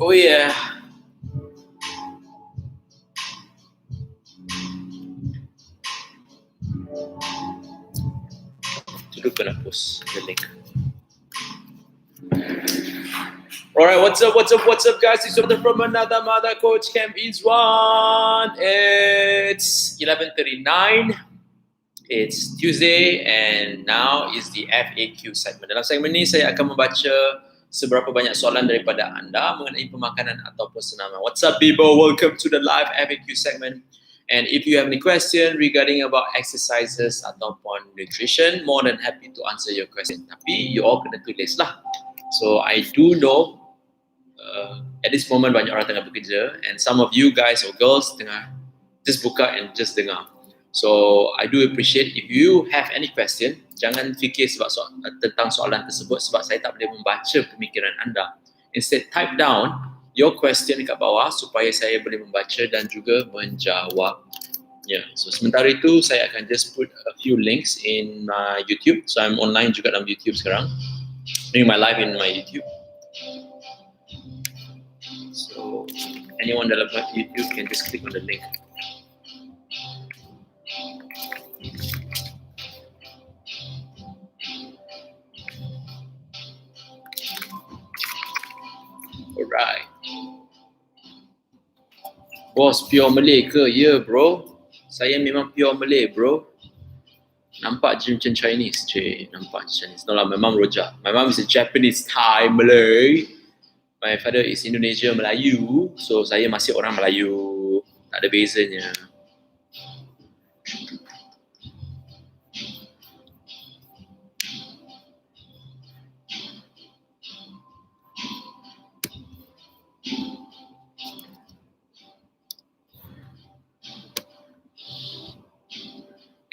Oh yeah. Dulu kena post the link. Alright, what's up guys? It's Jonathan from another Mother Coach Camp Izwan. It's 11:39. It's Tuesday and now is the FAQ segment. Dalam segmen ini saya akan membaca seberapa banyak soalan daripada anda mengenai pemakanan ataupun senaman. What's up people? Welcome to the live FAQ segment. And if you have any question regarding about exercises ataupun nutrition, more than happy to answer your question. Tapi you all kena tulis lah. So I do know at this moment banyak orang tengah bekerja and some of you guys or girls tengah just buka and just dengar. So I do appreciate if you have any question, jangan fikir sebab tentang soalan tersebut sebab saya tak boleh membaca pemikiran anda. Instead type down your question dekat bawah supaya saya boleh membaca dan juga menjawabnya. So sementara itu saya akan just put a few links in my YouTube. So I'm online juga dalam YouTube sekarang. Doing my live in my YouTube. So anyone dalam YouTube can just click on the link. Alright. Bos, pure Malay ke? Ya, bro. Saya memang pure Malay, bro. Nampak je macam Chinese, cik. Nampak Chinese. No lah, my mom rojak. My mom is a Japanese, Thai, Malay. My father is Indonesia, Melayu. So, saya masih orang Melayu. Tak ada bezanya.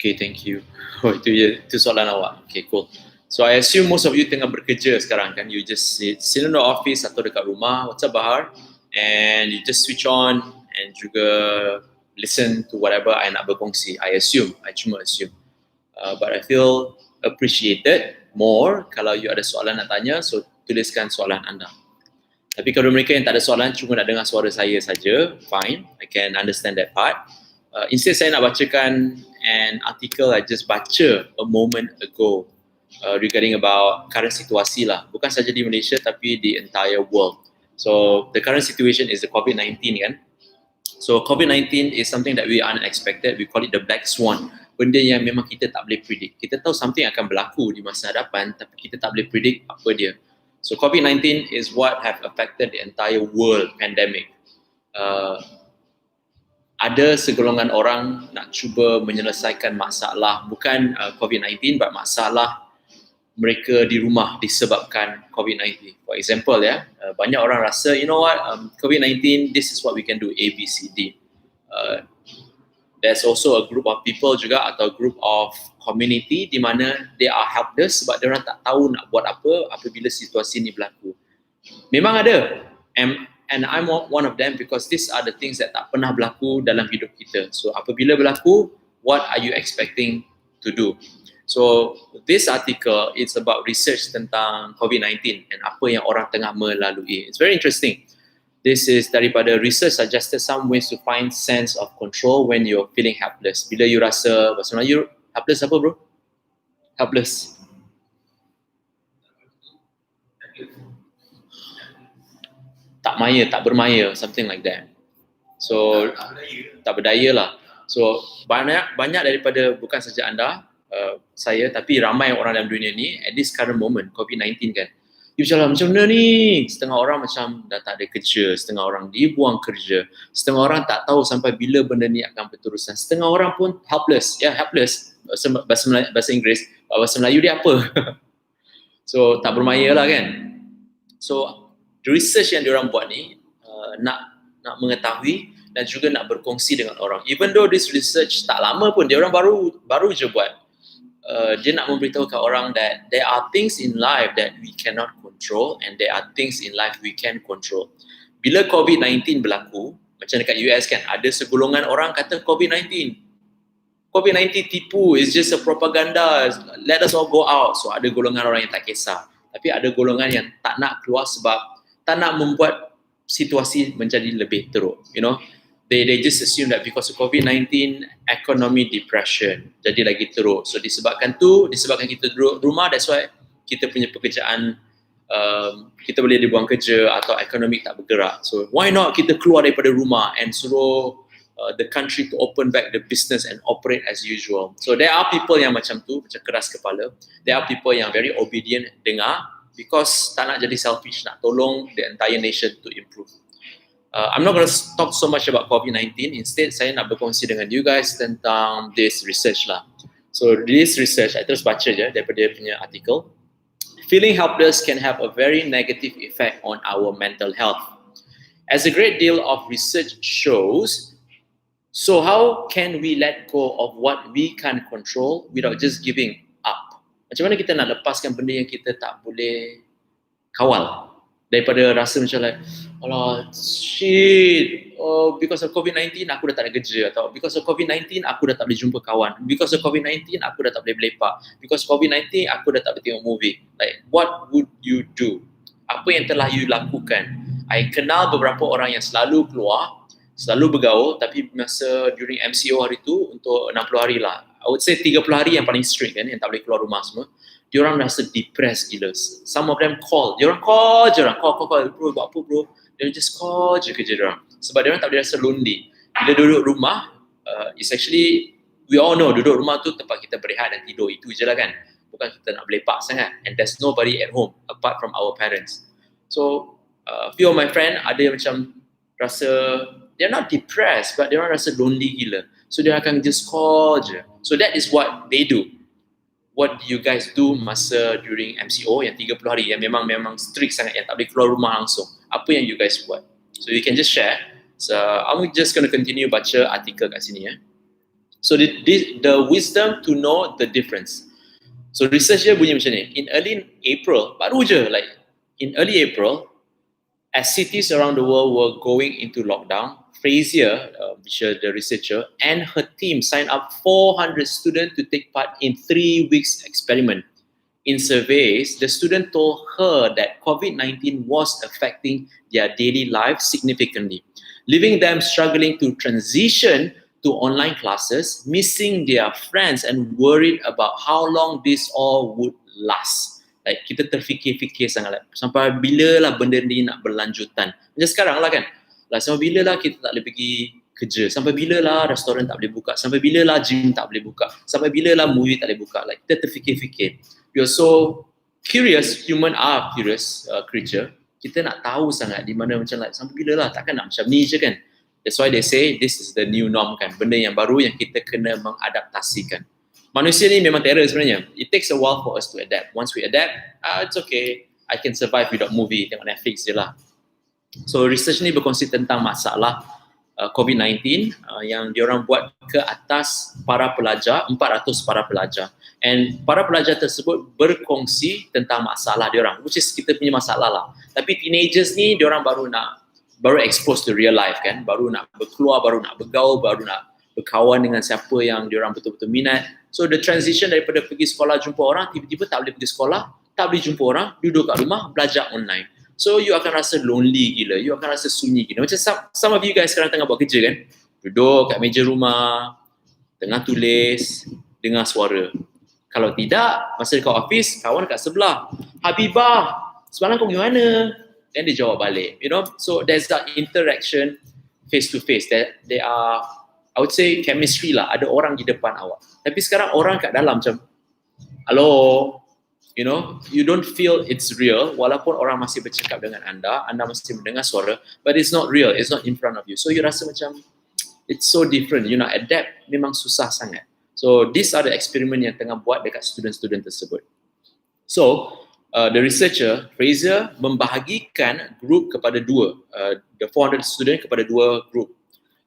Okay, thank you. Oh, itu soalan awak. Okay, cool. So, I assume most of you tengah bekerja sekarang kan? You just sit in the office atau dekat rumah. What's up, Bahar? And you just switch on and juga listen to whatever I nak berkongsi. I assume. I cuma assume. But I feel appreciated more kalau you ada soalan nak tanya. So, tuliskan soalan anda. Tapi kalau mereka yang tak ada soalan, cuma nak dengar suara saya saja, fine. I can understand that part. Instead saya nak bacakan an article I just baca a moment ago regarding about current situasi lah. Bukan saja di Malaysia tapi di entire world. So the current situation is the COVID-19 kan. So COVID-19 is something that we unexpected. We call it the black swan. Benda yang memang kita tak boleh predict. Kita tahu something akan berlaku di masa hadapan tapi kita tak boleh predict apa dia. So COVID-19 is what have affected the entire world pandemic. Ada segolongan orang nak cuba menyelesaikan masalah bukan COVID-19 but masalah mereka di rumah disebabkan COVID-19. For example banyak orang rasa you know what COVID-19 this is what we can do A, B, C, D. There's also a group of people juga atau group of community di mana they are helpless sebab mereka tak tahu nak buat apa apabila situasi ni berlaku. Memang ada and I'm one of them because these are the things that tak pernah berlaku dalam hidup kita. So apabila berlaku, what are you expecting to do? So this article it's about research tentang COVID-19 and apa yang orang tengah melalui. It's very interesting. This is daripada research suggested some ways to find sense of control when you're feeling helpless. Bila you rasa bahasa Melayu helpless apa bro? Helpless. Tak maya, tak bermaya, something like that. So tak berdaya lah. So banyak daripada bukan saja anda, saya tapi ramai orang dalam dunia ni at this current moment COVID-19 kan. You macam mana ni? Setengah orang macam dah tak ada kerja, setengah orang dibuang kerja, setengah orang tak tahu sampai bila benda ni akan berterusan. Setengah orang pun helpless, helpless. Bahasa Inggeris, bahasa Melayu dia apa? So tak bermaya lah kan. So research yang diorang buat ni nak mengetahui dan juga nak berkongsi dengan orang. Even though this research tak lama pun, diorang baru je buat. Dia nak memberitahu ke orang that there are things in life that we cannot control and there are things in life we can control. Bila COVID-19 berlaku, macam dekat US kan, ada segolongan orang kata COVID-19 tipu, is just a propaganda, let us all go out. So ada golongan orang yang tak kisah. Tapi ada golongan yang tak nak keluar sebab tak nak membuat situasi menjadi lebih teruk. They just assume that because of COVID-19, economy depression jadi lagi teruk. So disebabkan kita duduk rumah, that's why kita punya pekerjaan kita boleh dibuang kerja atau ekonomi tak bergerak. So why not kita keluar daripada rumah and suruh the country to open back the business and operate as usual. So there are people yang macam tu, macam keras kepala. There are people yang very obedient, dengar, because tak nak jadi selfish, nak tolong the entire nation to improve. I'm not going to talk so much about COVID-19. Instead, saya nak berkongsi dengan you guys tentang this research lah. So this research, saya terus baca je daripada dia punya artikel. Feeling helpless can have a very negative effect on our mental health. As a great deal of research shows, so how can we let go of what we can control without just giving up? Macam mana kita nak lepaskan benda yang kita tak boleh kawal? Daripada rasa macam like, alah, shit, because of COVID-19 aku dah tak ada kerja, atau because of COVID-19 aku dah tak boleh jumpa kawan, because of COVID-19 aku dah tak boleh berlepak, because of COVID-19 aku dah tak boleh tengok movie. Like, what would you do? Apa yang telah you lakukan? I kenal beberapa orang yang selalu keluar, selalu bergaul, tapi masa during MCO hari tu, untuk 60 hari lah, I would say 30 hari yang paling strict kan, yang tak boleh keluar rumah semua, diorang rasa depressed gila. Some of them call je orang, call, bro, buat apa bro? They just call je kerja diorang. Sebab diorang tak boleh rasa lonely. Bila duduk rumah, it's actually, we all know duduk rumah tu tempat kita berehat dan tidur, itu je lah kan. Bukan kita nak berlepak sangat. And there's nobody at home apart from our parents. So, few of my friend ada yang macam rasa, they're not depressed, but diorang rasa lonely gila. So, dia akan just call je. So, that is what they do. What do you guys do masa during MCO yang 30 hari yang memang strict sangat, yang tak boleh keluar rumah langsung? Apa yang you guys buat? So you can just share. So I'm just going to continue baca artikel kat sini ya. So the wisdom to know the difference. So research dia bunyi macam ni. In early April, baru je like in early April, as cities around the world were going into lockdown, Frazier, the researcher, and her team signed up 400 students to take part in 3 weeks experiment. In surveys, the student told her that COVID-19 was affecting their daily lives significantly, leaving them struggling to transition to online classes, missing their friends, and worried about how long this all would last. Like, kita terfikir-fikir sangat, like, sampai bila lah benda ni nak berlanjutan. Macam sekarang lah kan, sampai bila lah kita tak boleh pergi kerja, sampai bila lah restoran tak boleh buka, sampai bila lah gym tak boleh buka, sampai bila lah movie tak boleh buka. Like, kita terfikir-fikir. We are so curious, human are curious creature. Kita nak tahu sangat di mana macam like, sampai bila lah, takkan nak macam ni je kan. That's why they say this is the new norm kan, benda yang baru yang kita kena mengadaptasikan. Manusia ni memang terror sebenarnya. It takes a while for us to adapt. Once we adapt, it's okay, I can survive without movie, tengok Netflix je lah. So research ni berkongsi tentang masalah COVID-19 yang diorang buat ke atas para pelajar, 400 para pelajar. And para pelajar tersebut berkongsi tentang masalah diorang, which is kita punya masalah lah. Tapi teenagers ni diorang baru expose to real life kan, baru nak berkeluar, baru nak bergaul, baru nak berkawan dengan siapa yang diorang betul-betul minat. So the transition daripada pergi sekolah jumpa orang, tiba-tiba tak boleh pergi sekolah, tak boleh jumpa orang, duduk kat rumah, belajar online. So you akan rasa lonely gila, you akan rasa sunyi gila. Macam some of you guys sekarang tengah buat kerja kan, duduk kat meja rumah, tengah tulis, dengar suara. Kalau tidak, masa dekat office, kawan kat sebelah, Habibah, semalam kau pergi mana? Then dia jawab balik, So there's that interaction face to face. There are, I would say, chemistry lah. Ada orang di depan awak. Tapi sekarang orang kat dalam macam, hello, you don't feel it's real walaupun orang masih bercakap dengan anda masih mendengar suara, but it's not real, it's not in front of you. So you rasa macam, it's so different, you nak adapt memang susah sangat. So these are the experiment yang tengah buat dekat student-student tersebut. So the researcher, Frazier, membahagikan group kepada dua, the 400 student kepada dua group.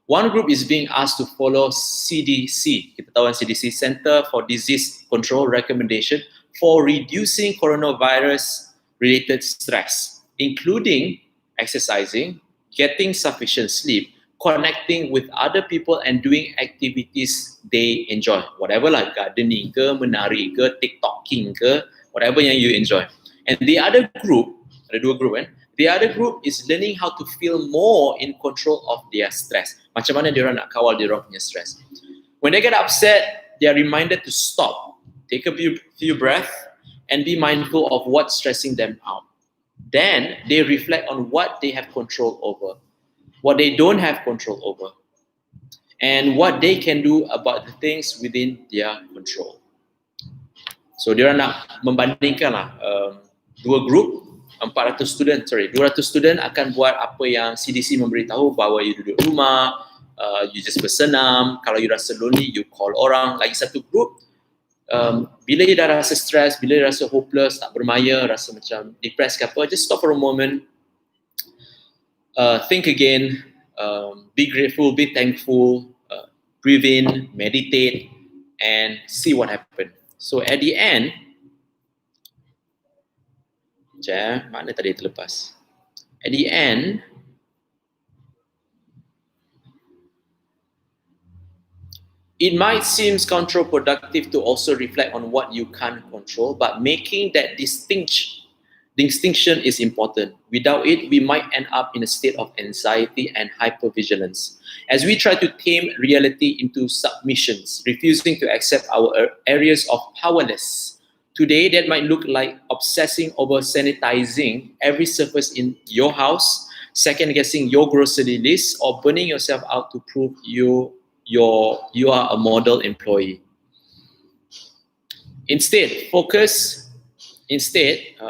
One group is being asked to follow CDC, kita tahu CDC, Center for Disease Control recommendation for reducing coronavirus-related stress, including exercising, getting sufficient sleep, connecting with other people, and doing activities they enjoy. Whatever lah, gardening ke, menari ke, TikToking ke, whatever yang you enjoy. And the other group, ada dua group kan, The other group is learning how to feel more in control of their stress. Macam mana diorang nak kawal diorang punya stress. When they get upset, they are reminded to stop, take a few breaths, and be mindful of what's stressing them out. Then they reflect on what they have control over, what they don't have control over, and what they can do about the things within their control. So diorang nak membandingkan lah dua group, 200 student akan buat apa yang CDC memberitahu, bahawa you duduk rumah, you just bersenam, kalau you rasa lonely, you call orang. Lagi satu group, bila you dah rasa stress, bila you rasa hopeless, tak bermaya, rasa macam depressed ke apa, just stop for a moment, think again, be grateful, be thankful, breathe in, meditate, and see what happened. So at the end, mana tadi terlepas? At the end, it might seem counterproductive to also reflect on what you can't control, but making that distinction is important. Without it, we might end up in a state of anxiety and hypervigilance. As we try to tame reality into submissions, refusing to accept our areas of powerlessness. Today, that might look like obsessing over sanitizing every surface in your house, second-guessing your grocery list, or burning yourself out to prove you are a model employee. Instead,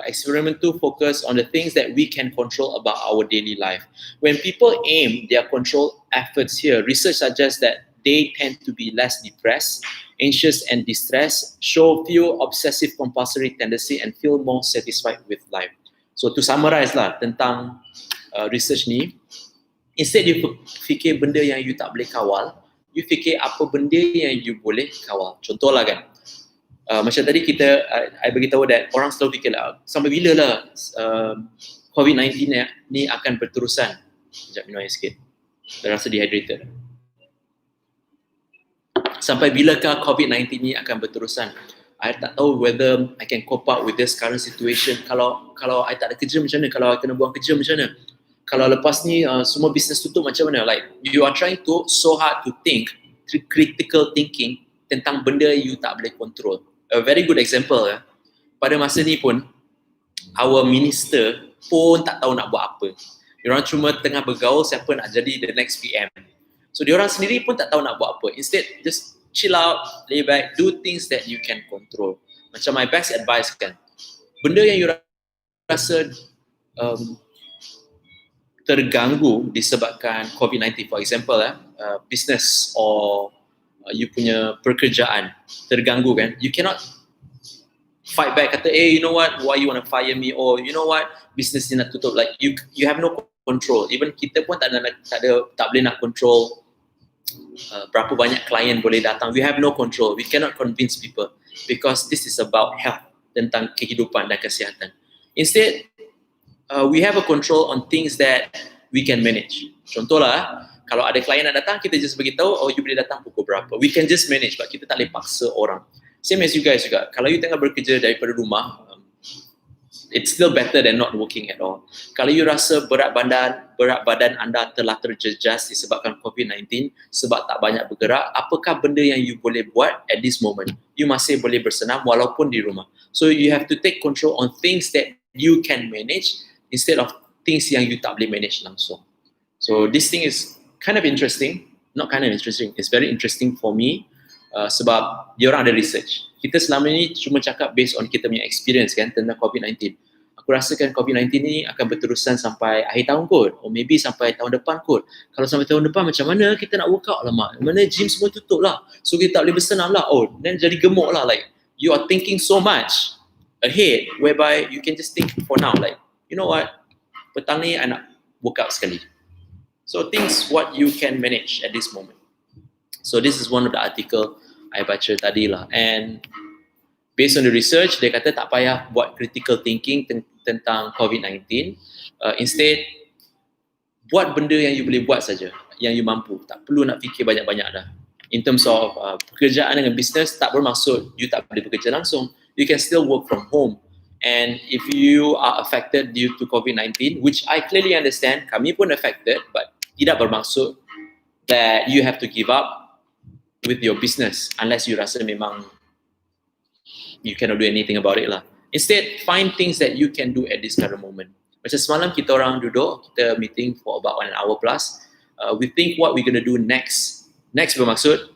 experiment to focus on the things that we can control about our daily life. When people aim their control efforts here, research suggests that they tend to be less depressed, anxious, and distressed, show fewer obsessive compulsory tendency, and feel more satisfied with life. So to summarize lah tentang research ni, instead you fikir benda yang you tak boleh kawal, you fikir apa benda yang you boleh kawal. Contohlah kan, macam tadi I beritahu that orang selalu fikir lah, sampai bila lah COVID-19 ni akan berterusan. Sekejap, minum air sikit. Saya rasa dehydrated. Sampai bilakah COVID-19 ni akan berterusan? I tak tahu whether I can cope up with this current situation. Kalau I tak ada kerja macam mana? Kalau I kena buang kerja macam mana? Kalau lepas ni semua bisnes tutup macam mana? Like, you are trying to so hard to think, critical thinking tentang benda you tak boleh control. A very good example, pada masa ni pun, our minister pun tak tahu nak buat apa. Diorang cuma tengah bergaul siapa nak jadi the next PM. So diorang sendiri pun tak tahu nak buat apa. Instead, just chill out, lay back, do things that you can control. Macam my best advice kan, benda yang you rasa terganggu disebabkan COVID-19, for example, business or you punya pekerjaan terganggu kan, you cannot fight back, kata, you know what, why you want to fire me, or you know what, business ni nak tutup. Like, you have no control. Even kita pun tak boleh nak control berapa banyak klien boleh datang. We have no control. We cannot convince people because this is about health, tentang kehidupan dan kesihatan. Instead, we have a control on things that we can manage. Contohlah, kalau ada klien nak datang, kita just beritahu, you boleh datang pukul berapa. We can just manage, but kita tak boleh paksa orang. Same as you guys juga. Kalau you tengah bekerja daripada rumah, it's still better than not working at all. Kalau you rasa berat badan anda telah terjejas disebabkan COVID-19 sebab tak banyak bergerak, apakah benda yang you boleh buat at this moment? You masih boleh bersenam walaupun di rumah. So you have to take control on things that you can manage instead of things yang you tak boleh manage langsung. So this thing is kind of interesting. Not kind of interesting. It's very interesting for me. Sebab diorang ada research. Kita selama ni cuma cakap based on kita punya experience kan tentang COVID-19. Aku rasakan COVID-19 ni akan berterusan sampai akhir tahun kot, or maybe sampai tahun depan kot. Kalau sampai tahun depan macam mana kita nak workout lah mak? Mana gym semua tutup lah, so kita tak boleh bersenam lah. Then jadi gemuk lah. Like, you are thinking so much ahead whereby you can just think for now, like, you know what, petang ni I nak workout sekali. So things what you can manage at this moment. So this is one of the article I baca tadi lah, and based on the research, dia kata tak payah buat critical thinking tentang COVID-19. Instead, buat benda yang you boleh buat saja, yang you mampu. Tak perlu nak fikir banyak-banyak dah. In terms of pekerjaan dengan business, tak bermaksud you tak boleh bekerja langsung. You can still work from home. And if you are affected due to COVID-19, which I clearly understand, kami pun affected, but tidak bermaksud that you have to give up with your business unless you rasa memang you cannot do anything about it lah. Instead, find things that you can do at this current moment. Macam semalam kita orang duduk, kita meeting for about 1 hour plus. We think what we're going to do next. Next bermaksud,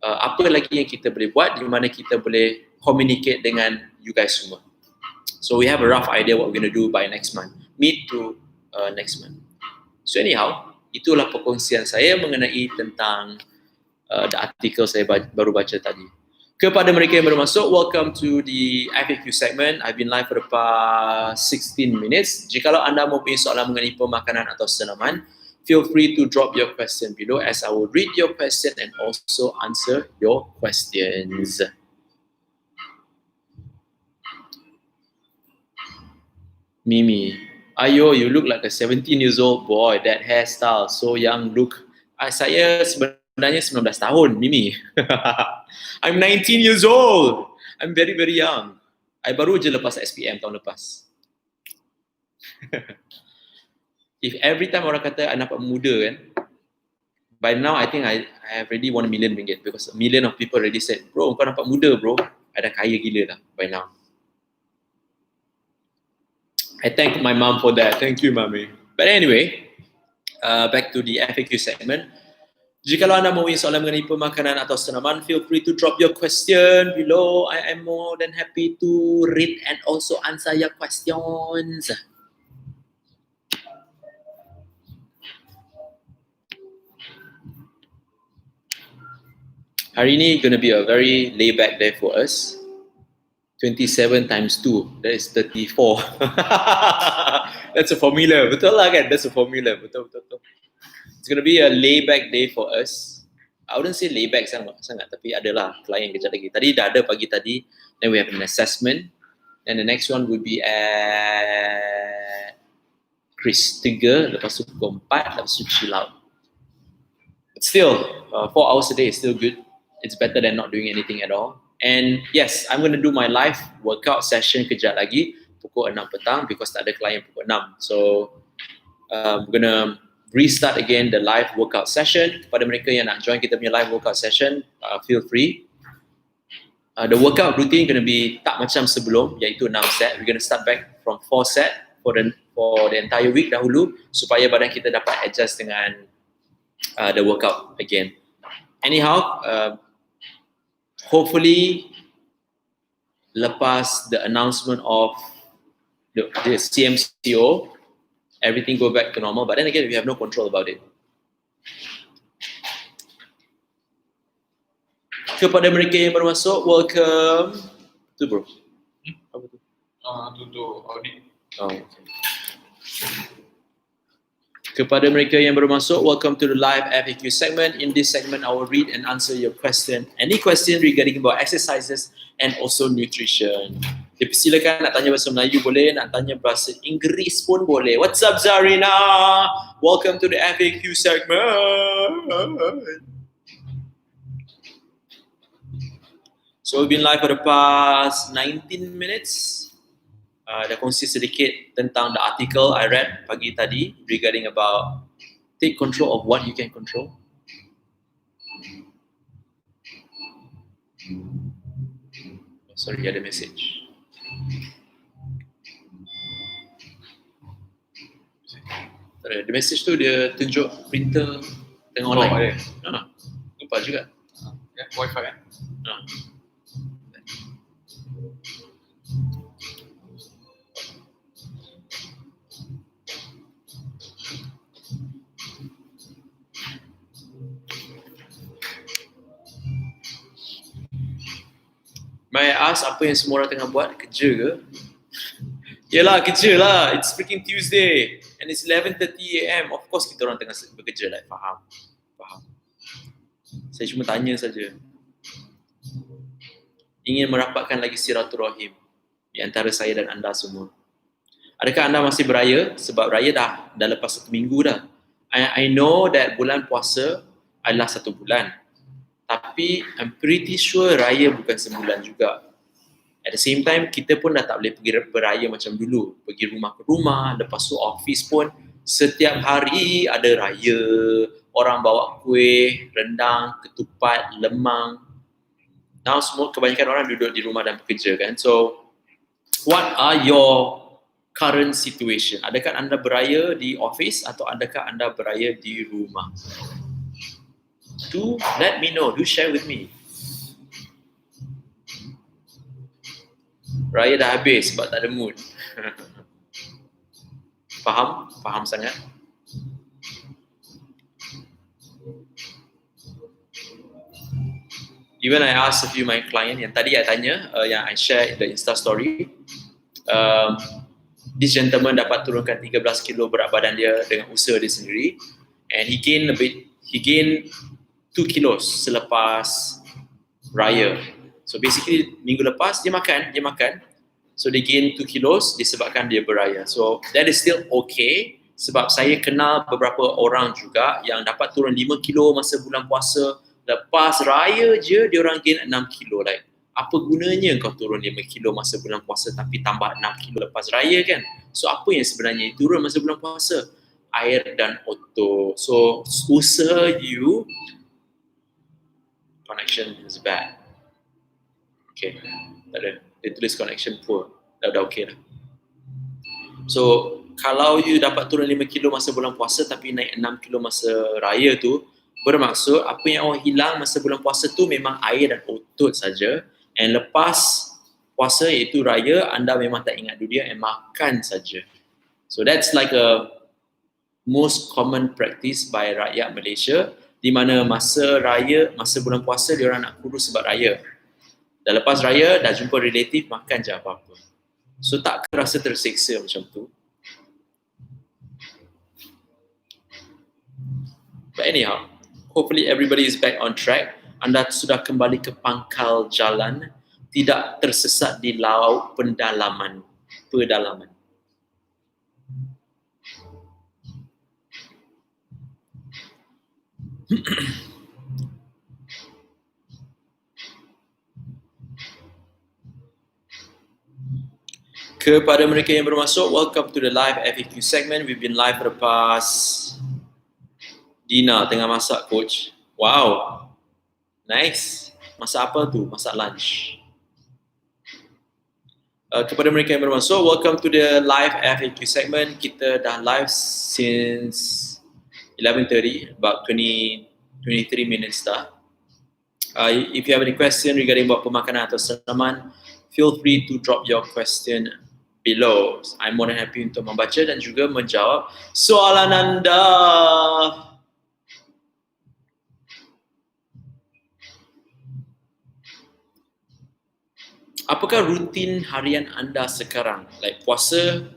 apa lagi yang kita boleh buat di mana kita boleh communicate dengan you guys semua. So we have a rough idea what we're going to do by next month. Meet to next month. So anyhow, itulah perkongsian saya mengenai tentang the artikel saya baru baca tadi. Kepada mereka yang baru masuk, welcome to the FAQ segment. I've been live for the past 16 minutes. Jikalau anda mempunyai soalan mengenai pemakanan atau senaman, feel free to drop your question below as I will read your question and also answer your questions. Mimi, ayo, you look like a 17 years old boy. That hairstyle, so young look. Saya sebenarnya 19 tahun, Mimi. I'm 19 years old. I'm very, very young. I baru je lepas SPM tahun lepas. If every time orang kata I nampak muda kan, by now I think I have already 1 million ringgit because a million of people already said, bro, kau nampak muda bro. I dah kaya gila dah by now. I thank my mom for that. Thank you, mommy. But anyway, back to the FAQ segment. Jikalau anda mempunyai soalan mengenai pemakanan atau senaman, feel free to drop your question below. I am more than happy to read and also answer your questions. Hari ini gonna be a very laid-back day for us. 27 times 2, that is 34. That's a formula, betul lah kan? That's a formula, betul. It's gonna be a layback day for us. I wouldn't say layback sangat, tapi adalah klien kejap lagi. Tadi dah ada pagi tadi, then we have an assessment, and the next one would be at Chris 3, lepas tu pukul 4, lepas tu chill out. But still, 4 hours a day is still good. It's better than not doing anything at all. And yes, I'm going to do my live workout session kejap lagi pukul 6 petang because tak ada klien pukul 6. So we're going to restart again the live workout session. Kepada mereka yang nak join kita punya live workout session, feel free. The workout routine going to be tak macam sebelum, iaitu 6 set. We're going to start back from 4 set for the entire week dahulu supaya badan kita dapat adjust dengan the workout again. Anyhow, hopefully lepas the announcement of the CMCO, everything go back to normal. But then again, we have no control about it. Kepada mereka yang baru masuk, welcome. Tu bro. Apa tu? Untuk audit. Oh, okay. Kepada mereka yang baru masuk, welcome to the live FAQ segment. In this segment, I will read and answer your question. Any question regarding about exercises and also nutrition. Silakan nak tanya bahasa Melayu boleh, nak tanya bahasa Inggeris pun boleh. What's up Zarina? Welcome to the FAQ segment. So we've been live for the past 19 minutes. Dah kongsi sedikit tentang the article I read pagi tadi regarding about take control of what you can control. Sorry, ada message. The message tu dia tunjuk printer tengah online. Lupa juga. Ya, wifi kan? May I ask apa yang semua orang tengah buat? Kerja ke? Yelah, kerja lah. It's freaking Tuesday and it's 11:30 AM. Of course kita orang tengah bekerja lah. Faham. Saya cuma tanya saja. Ingin merapatkan lagi silaturahim di antara saya dan anda semua. Adakah anda masih beraya? Sebab raya dah lepas 1 minggu dah. I know that bulan puasa adalah 1 bulan. Tapi I'm pretty sure raya bukan sebulan juga. At the same time, kita pun dah tak boleh pergi beraya macam dulu. Pergi rumah ke rumah, lepas tu office pun setiap hari ada raya, orang bawa kuih, rendang, ketupat, lemang. Now semua kebanyakan orang duduk di rumah dan bekerja kan. So, what are your current situation? Adakah anda beraya di office atau adakah anda beraya di rumah? Do let me know. Do share with me. Raya dah habis sebab tak ada mood. Faham? Faham sangat? Even I asked a few my client yang tadi I tanya, yang I share the Insta story, this gentleman dapat turunkan 13 kilo berat badan dia dengan usaha dia sendiri, and he gained 2 kilos selepas raya. So basically minggu lepas dia makan, so dia gain 2 kilos disebabkan dia beraya. So that is still okay, sebab saya kenal beberapa orang juga yang dapat turun 5 kilo masa bulan puasa, lepas raya je dia orang gain 6 kilo. Like, apa gunanya kau turun 5 kilo masa bulan puasa tapi tambah 6 kilo lepas raya kan? So apa yang sebenarnya turun masa bulan puasa? Air dan otot. So usaha you, connection is bad. Okay, tak ada. Dia tulis connection poor. Dah okay dah. So kalau you dapat turun 5 kilo masa bulan puasa tapi naik 6 kilo masa raya tu, bermaksud apa yang awak hilang masa bulan puasa tu memang air dan otot saja, and lepas puasa iaitu raya, anda memang tak ingat dunia and makan saja. So that's like a most common practice by rakyat Malaysia, di mana masa raya, masa bulan puasa dia orang nak kurus sebab raya. Dah lepas raya, dah jumpa relatif, makan je apa-apa. So tak rasa tersiksa macam tu. But anyhow, hopefully everybody is back on track. Anda sudah kembali ke pangkal jalan, tidak tersesat di laut pedalaman. Kepada mereka yang bermasuk, welcome to the live FAQ segment. We've been live for the past... Dina tengah masak, coach. Wow, nice. Masak apa tu? Masak lunch. Kepada mereka yang bermasuk, welcome to the live FAQ segment. Kita dah live since 11:30, about 23 minutes dah. If you have any question regarding buat pemakanan atau senaman, feel free to drop your question below. I'm more than happy untuk membaca dan juga menjawab soalan anda. Apakah rutin harian anda sekarang? Like puasa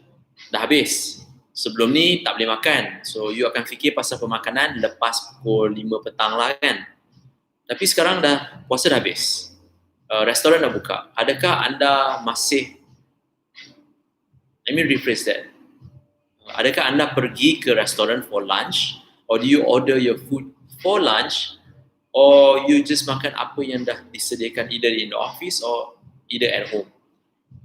dah habis. Sebelum ni tak boleh makan. So you akan fikir pasal pemakanan lepas pukul 5 petang lah kan. Tapi sekarang dah puasa dah habis. Restoran dah buka. Adakah anda masih, let me rephrase that. Adakah anda pergi ke restoran for lunch, or do you order your food for lunch, or you just makan apa yang dah disediakan either in the office or either at home?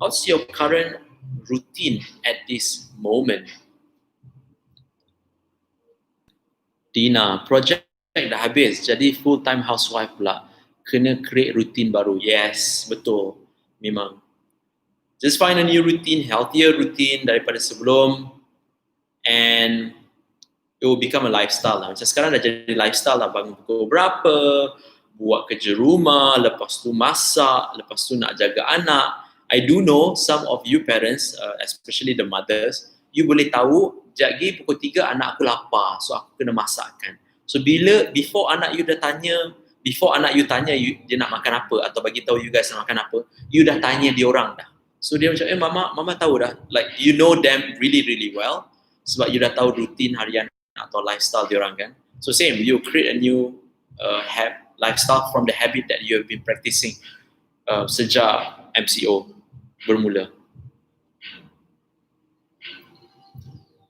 What's your current routine at this moment? Dina, project dah habis, jadi full-time housewife pula. Kena create routine baru. Yes, betul. Memang. Just find a new routine, healthier routine daripada sebelum, and it will become a lifestyle lah. Macam sekarang dah jadi lifestyle lah. Bangun pukul berapa, buat kerja rumah, lepas tu masak, lepas tu nak jaga anak. I do know some of you parents, especially the mothers, you boleh tahu, sekejap lagi pukul 3 anak aku lapar, so aku kena masakkan. So before anak you tanya dia nak makan apa atau bagi tahu you guys nak makan apa, you dah tanya dia orang dah. So dia macam, mama tahu dah. Like you know them really really well, sebab you dah tahu rutin harian atau lifestyle dia orang kan. So same, you create a new lifestyle from the habit that you have been practicing sejak MCO bermula.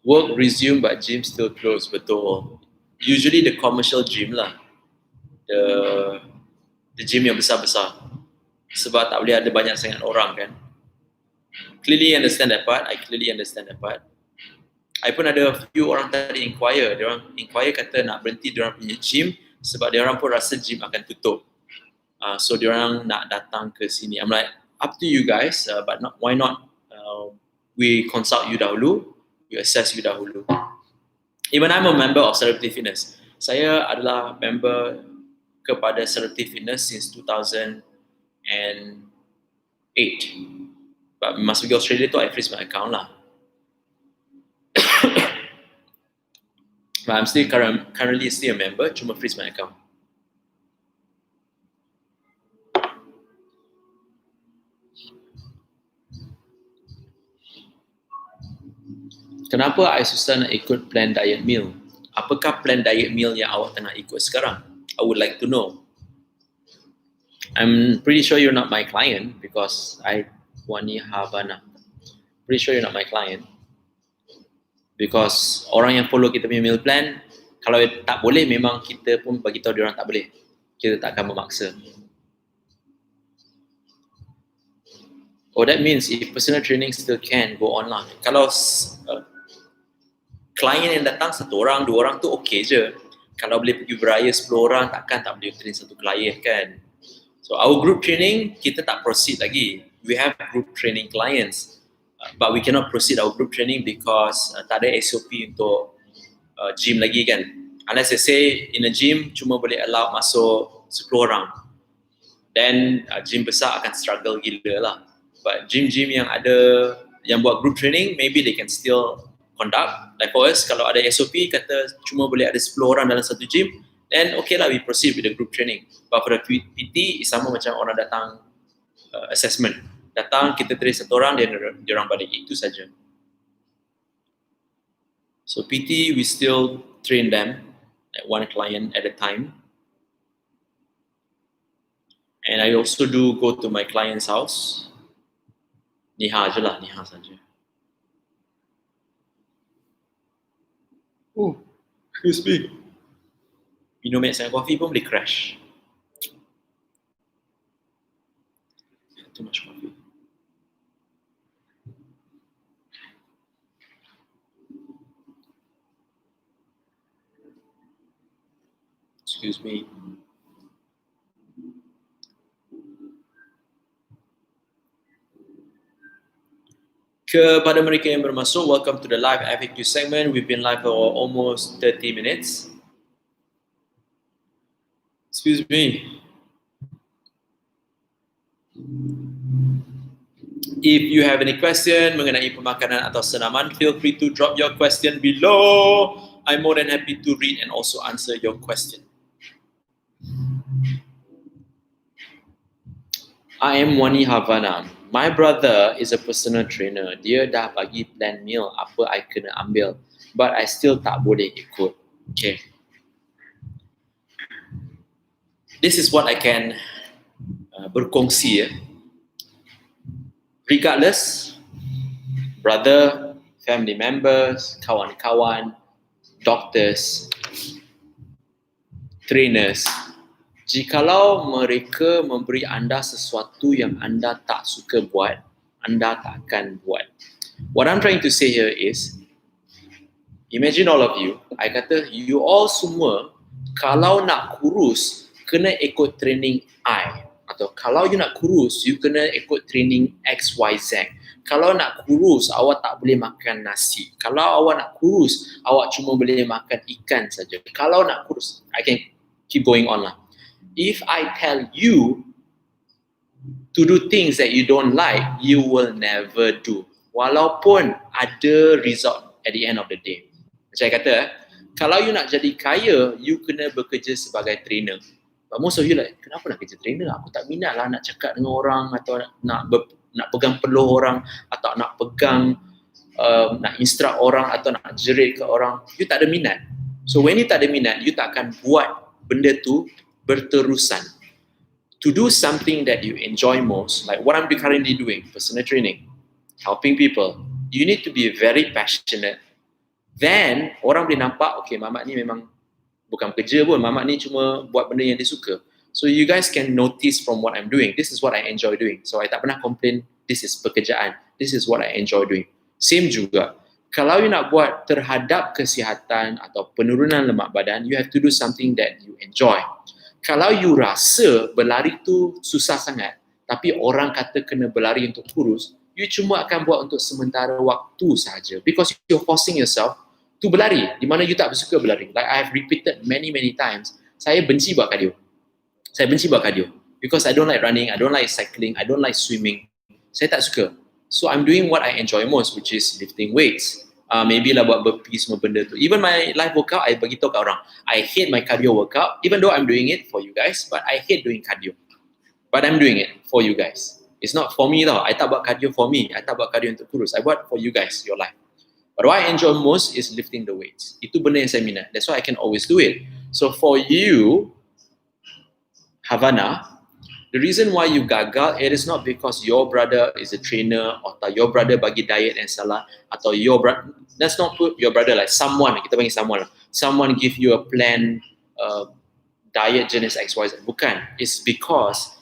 Work resume but gym still closed. Betul. Usually the commercial gym lah, the gym yang besar-besar. sebab tak boleh ada banyak sangat orang kan. Clearly understand that part. I clearly understand that part. I pun ada few orang tadi inquire. Diorang inquire kata nak berhenti diorang punya gym sebab diorang pun rasa gym akan tutup. So diorang nak datang ke sini. I'm like, up to you guys, but why not we consult you dahulu, we assess you dahulu. Even I'm a member of Celebrity Fitness. Saya adalah member kepada Celebrity Fitness since 2008. But masa pergi Australia tu, I freeze my account lah. But I'm still currently still a member, cuma freeze my account. Kenapa I susah nak ikut plan diet meal? Apakah plan diet meal yang awak tengah ikut sekarang? I would like to know. I'm pretty sure you're not my client because I Wani Havana. Pretty sure you're not my client. Because orang yang follow kita punya meal plan, kalau tak boleh memang kita pun bagi tahu dia orang tak boleh. Kita tak akan memaksa. Oh, that means if personal training still can go online. Kalau klien yang datang satu orang, dua orang tu okey je. Kalau boleh pergi beraya 10 orang, takkan tak boleh train satu klien kan. So our group training, kita tak proceed lagi. We have group training clients. But we cannot proceed our group training because tak ada SOP untuk gym lagi kan. Unless they say in a gym cuma boleh allow masuk 10 orang. Then gym besar akan struggle gila lah. But gym-gym yang ada, yang buat group training, maybe they can still conduct. Like for us, kalau ada SOP kata cuma boleh ada 10 orang dalam satu gym, then okay lah, we proceed with the group training. But for the PT, sama macam orang datang assessment. Datang, kita train satu orang, dia orang balik. Itu saja. So PT, we still train them at one client at a time. And I also do go to my client's house. Niha je lah, niha saja. Oh, excuse me. Minum banyak sangat kopi pun boleh crash. Too much coffee. Excuse me. Kepada mereka yang bermasuk, welcome to the live FAQ segment. We've been live for almost 30 minutes. Excuse me. If you have any question mengenai pemakanan atau senaman, feel free to drop your question below. I'm more than happy to read and also answer your question. I am Wani Havana. My brother is a personal trainer. Dia dah bagi plan meal apa I kena ambil, but I still tak boleh ikut. Okay. This is what I can berkongsi. Regardless, brother, family members, kawan-kawan, doctors, trainers, jikalau mereka memberi anda sesuatu yang anda tak suka buat, anda tak akan buat. What I'm trying to say here is, imagine all of you, I kata you all semua, kalau nak kurus, kena ikut training I. Atau kalau you nak kurus, you kena ikut training XYZ. Kalau nak kurus, awak tak boleh makan nasi. Kalau awak nak kurus, awak cuma boleh makan ikan saja. Kalau nak kurus, I can keep going on lah. If I tell you to do things that you don't like, you will never do. Walaupun ada result at the end of the day. Macam saya kata, kalau you nak jadi kaya, you kena bekerja sebagai trainer. But most of you like, kenapa nak kerja trainer? Aku tak minat lah nak cakap dengan orang atau nak pegang peluh orang atau nak pegang, nak instruct orang atau nak jerit ke orang. You tak ada minat. So when you tak ada minat, you tak akan buat benda tu berterusan. To do something that you enjoy most, like what I'm currently doing, personal training, helping people, you need to be very passionate. Then, orang boleh nampak, okay, Mamat ni memang bukan kerja pun, Mamat ni cuma buat benda yang dia suka. So you guys can notice from what I'm doing. This is what I enjoy doing. So I tak pernah complain, this is pekerjaan. This is what I enjoy doing. Same juga. Kalau you nak buat terhadap kesihatan atau penurunan lemak badan, you have to do something that you enjoy. Kalau you rasa berlari tu susah sangat, tapi orang kata kena berlari untuk kurus, you cuma akan buat untuk sementara waktu sahaja. Because you're forcing yourself to berlari, di mana you tak bersuka berlari. Like I have repeated many times, saya benci buat cardio. Saya benci buat cardio. Because I don't like running, I don't like cycling, I don't like swimming. Saya tak suka. So I'm doing what I enjoy most, which is lifting weights. Maybe lah buat burpee semua benda tu. Even my live workout, I beritahu kat orang, I hate my cardio workout, even though I'm doing it for you guys, but I hate doing cardio. But I'm doing it for you guys. It's not for me tau. I tak buat cardio for me. I tak buat cardio untuk kurus. I buat for you guys, your life. But what I enjoy most is lifting the weights. Itu benda yang saya minat. That's why I can always do it. So for you, Havana, the reason why you gagal, it is not because your brother is a trainer atau your brother bagi diet yang salah atau your brother, let's not put your brother like someone, kita panggil someone lah. Someone give you a plan, diet jenis XYZ. Bukan. It's because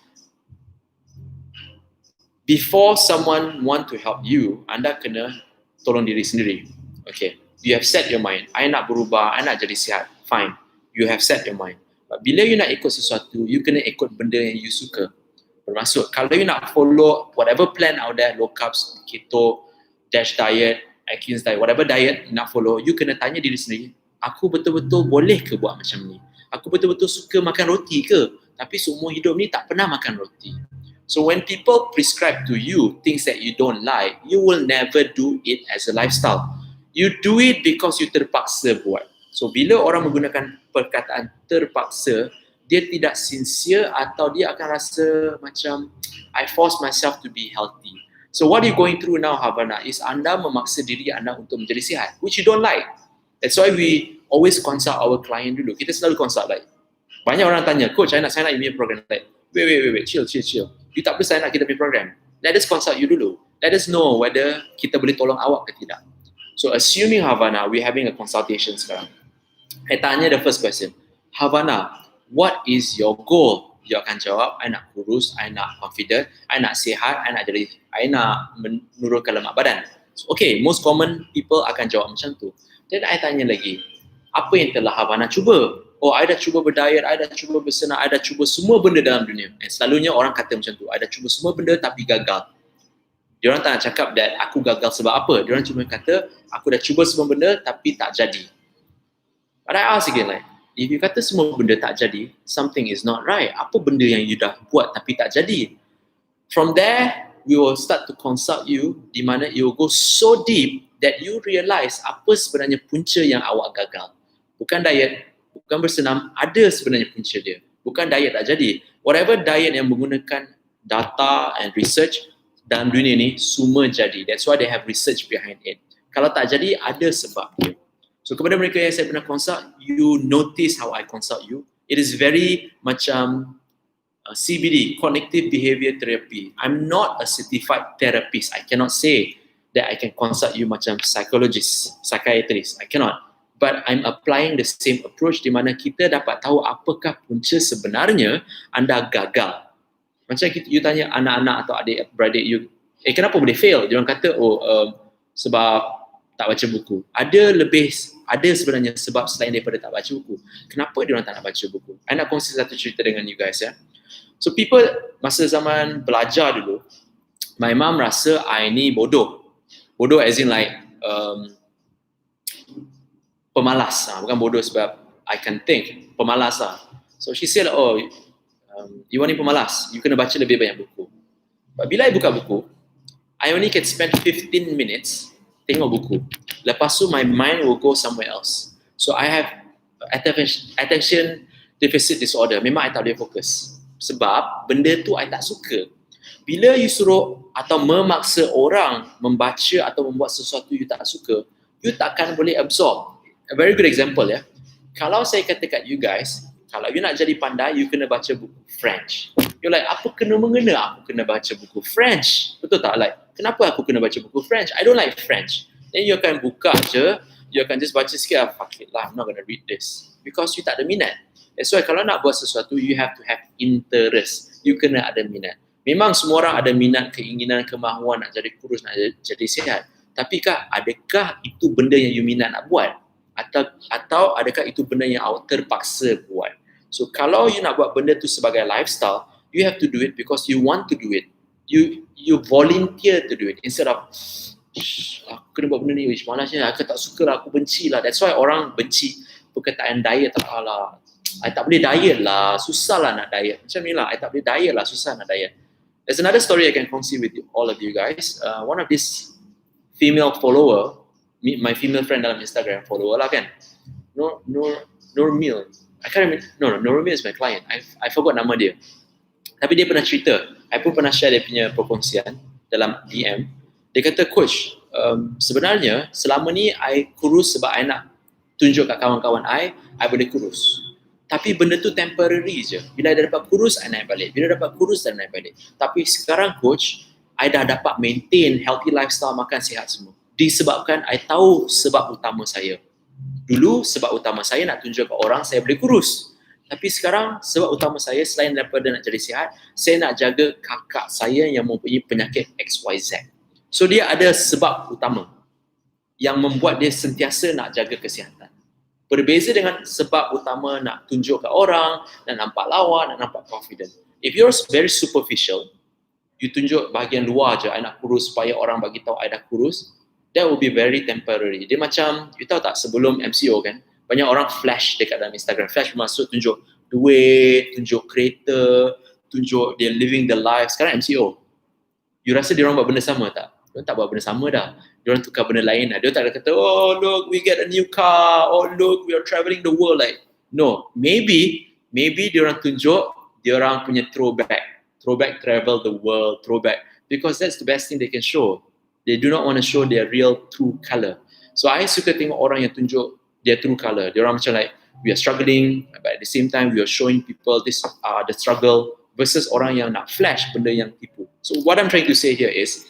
before someone want to help you, anda kena tolong diri sendiri. Okay. You have set your mind. I nak berubah, I nak jadi sihat. Fine. You have set your mind. But bila you nak ikut sesuatu, you kena ikut benda yang you suka. Bermaksud, kalau you nak follow whatever plan out there, low carbs, keto, dash diet, Atkins diet, whatever diet you nak follow, you kena tanya diri sendiri, aku betul-betul boleh ke buat macam ni? Aku betul-betul suka makan roti ke? Tapi seumur hidup ni tak pernah makan roti. So when people prescribe to you things that you don't like, you will never do it as a lifestyle. You do it because you terpaksa buat. So bila orang menggunakan perkataan terpaksa, dia tidak sincere atau dia akan rasa macam I force myself to be healthy. So what you're going through now, Havana, is anda memaksa diri anda untuk menjadi sihat, which you don't like. That's why we always consult our client dulu. Kita selalu consult like, banyak orang tanya, coach, saya nak sign up in your program. Like, wait, chill. You tak perlu sign up kita punya program. Let us consult you dulu. Let us know whether kita boleh tolong awak ke tidak. So assuming Havana, we're having a consultation sekarang. I tanya the first question, Havana, what is your goal? Dia akan jawab, I nak kurus, I nak confident, I nak sihat, I nak menurunkan lemak badan. So, okay, most common people akan jawab macam tu. Then I tanya lagi, apa yang telah Havana cuba? Oh, I dah cuba berdiet, I dah cuba bersenam, I dah cuba semua benda dalam dunia. And selalunya orang kata macam tu, I dah cuba semua benda tapi gagal. Diorang tak nak cakap that aku gagal sebab apa. Diorang cuma kata, aku dah cuba semua benda tapi tak jadi. But I ask again like, if you kata semua benda tak jadi, something is not right. Apa benda yang you dah buat tapi tak jadi? From there, we will start to consult you, di mana you will go so deep that you realize apa sebenarnya punca yang awak gagal. Bukan diet, bukan bersenam, ada sebenarnya punca dia. Bukan diet tak jadi. Whatever diet yang menggunakan data and research dalam dunia ni, semua jadi. That's why they have research behind it. Kalau tak jadi, ada sebab dia. So kepada mereka yang saya pernah consult, you notice how I consult you. It is very macam CBD, Cognitive Behavior Therapy. I'm not a certified therapist. I cannot say that I can consult you macam psychologist, psychiatrist. I cannot. But I'm applying the same approach di mana kita dapat tahu apakah punca sebenarnya anda gagal. Macam you tanya anak-anak atau adik-beradik you, kenapa boleh fail? Dia orang kata, sebab tak baca buku. Ada sebenarnya sebab selain daripada tak baca buku. Kenapa dia orang tak nak baca buku? I nak kongsi satu cerita dengan you guys ya. So people masa zaman belajar dulu, my mom rasa I ni bodoh. Bodoh as in like pemalas. Bukan bodoh sebab I can think. Pemalas lah. So she said, you ni pemalas. You kena baca lebih banyak buku. But bila I buka buku, I only can spend 15 minutes tengok buku. Lepas tu my mind will go somewhere else. So I have attention deficit disorder. Memang I tak boleh fokus. Sebab benda tu I tak suka. Bila you suruh atau memaksa orang membaca atau membuat sesuatu you tak suka, you takkan boleh absorb. A very good example ya. Kalau saya kata kat you guys, kalau you nak jadi pandai, you kena baca buku French. You're like, apa kena mengena aku kena baca buku French? Betul tak? Like, kenapa aku kena baca buku French? I don't like French. Then you akan buka je, you akan just baca sikit, fuck it lah, I'm not gonna read this. Because you tak ada minat. That's why kalau nak buat sesuatu, you have to have interest. You kena ada minat. Memang semua orang ada minat, keinginan, kemahuan nak jadi kurus, nak jadi sihat. Tapi adakah itu benda yang you minat nak buat? Atau adakah itu benda yang awak terpaksa buat? So kalau you nak buat benda tu sebagai lifestyle, you have to do it because you want to do it. You volunteer to do it instead of aku kena buat benda ni, malasnya, aku tak suka lah, aku benci lah. That's why orang benci perkataan diet. Alah, I tak boleh diet lah, susah lah nak diet. Macam ni lah, I tak boleh diet lah, susah nak diet. There's another story I can kongsi with all of you guys. One of this female follower, my female friend dalam Instagram follower lah kan, Nurmil. I can't remember. No, Nurmil is my client. I forgot nama dia. Tapi dia pernah cerita. I pun pernah share dia punya perkongsian dalam DM. Dia kata, coach, sebenarnya selama ni I kurus sebab I nak tunjuk kat kawan-kawan I boleh kurus. Tapi benda tu temporary je. Bila I dah dapat kurus, I naik balik. Bila dapat kurus, I naik balik. Tapi sekarang coach, I dah dapat maintain healthy lifestyle, makan sihat semua. Disebabkan I tahu sebab utama saya. Dulu sebab utama saya nak tunjuk ke orang saya boleh kurus. Tapi sekarang sebab utama saya selain daripada nak jadi sihat, saya nak jaga kakak saya yang mempunyai penyakit XYZ. So dia ada sebab utama yang membuat dia sentiasa nak jaga kesihatan. Berbeza dengan sebab utama nak tunjuk ke orang, nak nampak lawa, nak nampak confident. If you're very superficial, you tunjuk bahagian luar je, I nak kurus supaya orang bagi tahu I dah kurus, that will be very temporary. Dia macam, you tahu tak, sebelum MCO kan, banyak orang flash dekat dalam Instagram. Flash bermaksud tunjuk duit, tunjuk kereta, tunjuk dia living the life. Sekarang MCO. You rasa dia orang buat benda sama tak? Dia tak buat benda sama dah. Dia orang tukar benda lain dah. Dia tak ada kata, oh look, we get a new car. Oh look, we are traveling the world. Like, no. Maybe dia orang tunjuk dia orang punya throwback. Throwback travel the world, throwback. Because that's the best thing they can show. They do not want to show their real true color. So I suka tengok orang yang tunjuk their true color. Dia orang macam like, we are struggling, but at the same time we are showing people this the struggle versus orang yang nak flash benda yang tipu. So what I'm trying to say here is,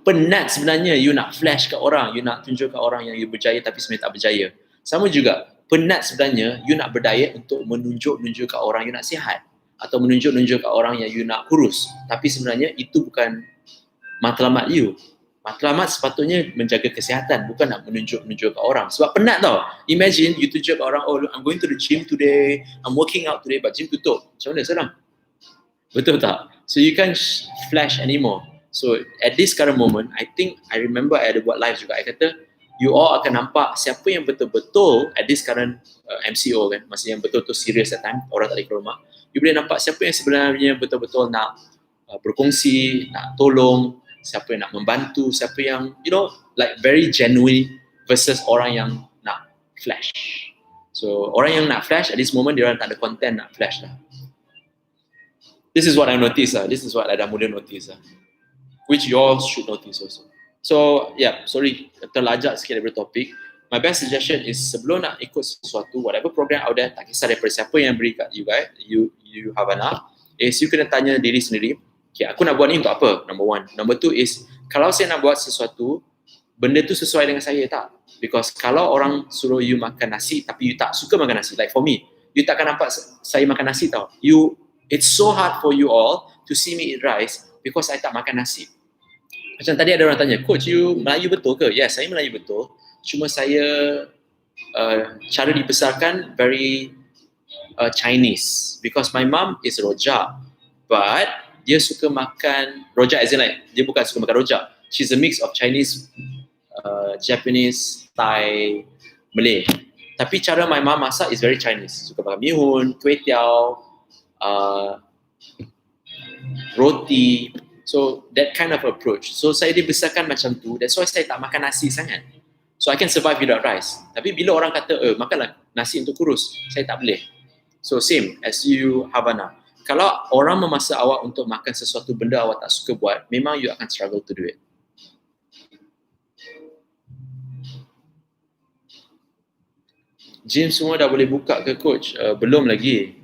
penat sebenarnya you nak flash ke orang, you nak tunjuk ke orang yang you berjaya tapi sebenarnya tak berjaya. Sama juga, penat sebenarnya you nak berdiet untuk menunjuk ke orang you nak sihat atau menunjuk ke orang yang you nak kurus. Tapi sebenarnya itu bukan matlamat you. Matlamat sepatutnya menjaga kesihatan, bukan nak menunjuk ke orang. Sebab penat tau. Imagine you tunjuk ke orang, oh I'm going to the gym today, I'm working out today, but gym tutup. Macam mana sekarang? Betul tak? So you can't flash anymore. So at this current moment, I think, I remember I ada buat live juga, I kata, you all akan nampak siapa yang betul-betul at this current MCO kan, masa yang betul-betul serious that time, orang tak boleh keluar rumah, you boleh nampak siapa yang sebenarnya betul-betul nak berkongsi, nak tolong, siapa yang nak membantu, siapa yang, you know, like very genuine versus orang yang nak flash. So orang yang nak flash at this moment, dia orang tak ada content nak flash lah. This is what I notice lah. This is what I dah mula notice lah. Which you all should notice also. So yeah, sorry, terlajak sikit daripada topik. My best suggestion is sebelum nak ikut sesuatu, whatever program out there, tak kisah daripada siapa yang beri kat you guys, you have enough, is you kena tanya diri sendiri, okay, aku nak buat ni untuk apa? Number one. Number two is, kalau saya nak buat sesuatu, benda tu sesuai dengan saya tak? Because kalau orang suruh you makan nasi, tapi you tak suka makan nasi, like for me, you takkan nampak saya makan nasi tau. It's so hard for you all to see me eat rice because I tak makan nasi. Macam tadi ada orang tanya, coach, you Melayu betul ke? Yes, saya Melayu betul. Cuma saya cara dibesarkan very Chinese because my mom is rojak, but dia suka makan rojak as in like, dia bukan suka makan rojak. She's a mix of Chinese, Japanese, Thai, Malay. Tapi cara my mom masak is very Chinese. Suka makan bihun, kuih tiaw, roti. So that kind of approach. So saya dibesarkan macam tu. That's why saya tak makan nasi sangat. So I can survive without rice. Tapi bila orang kata, makanlah nasi untuk kurus, saya tak boleh. So same as you, Havana. Kalau orang memaksa awak untuk makan sesuatu benda awak tak suka buat, memang you akan struggle to do it. Gym semua dah boleh buka ke coach? Belum lagi.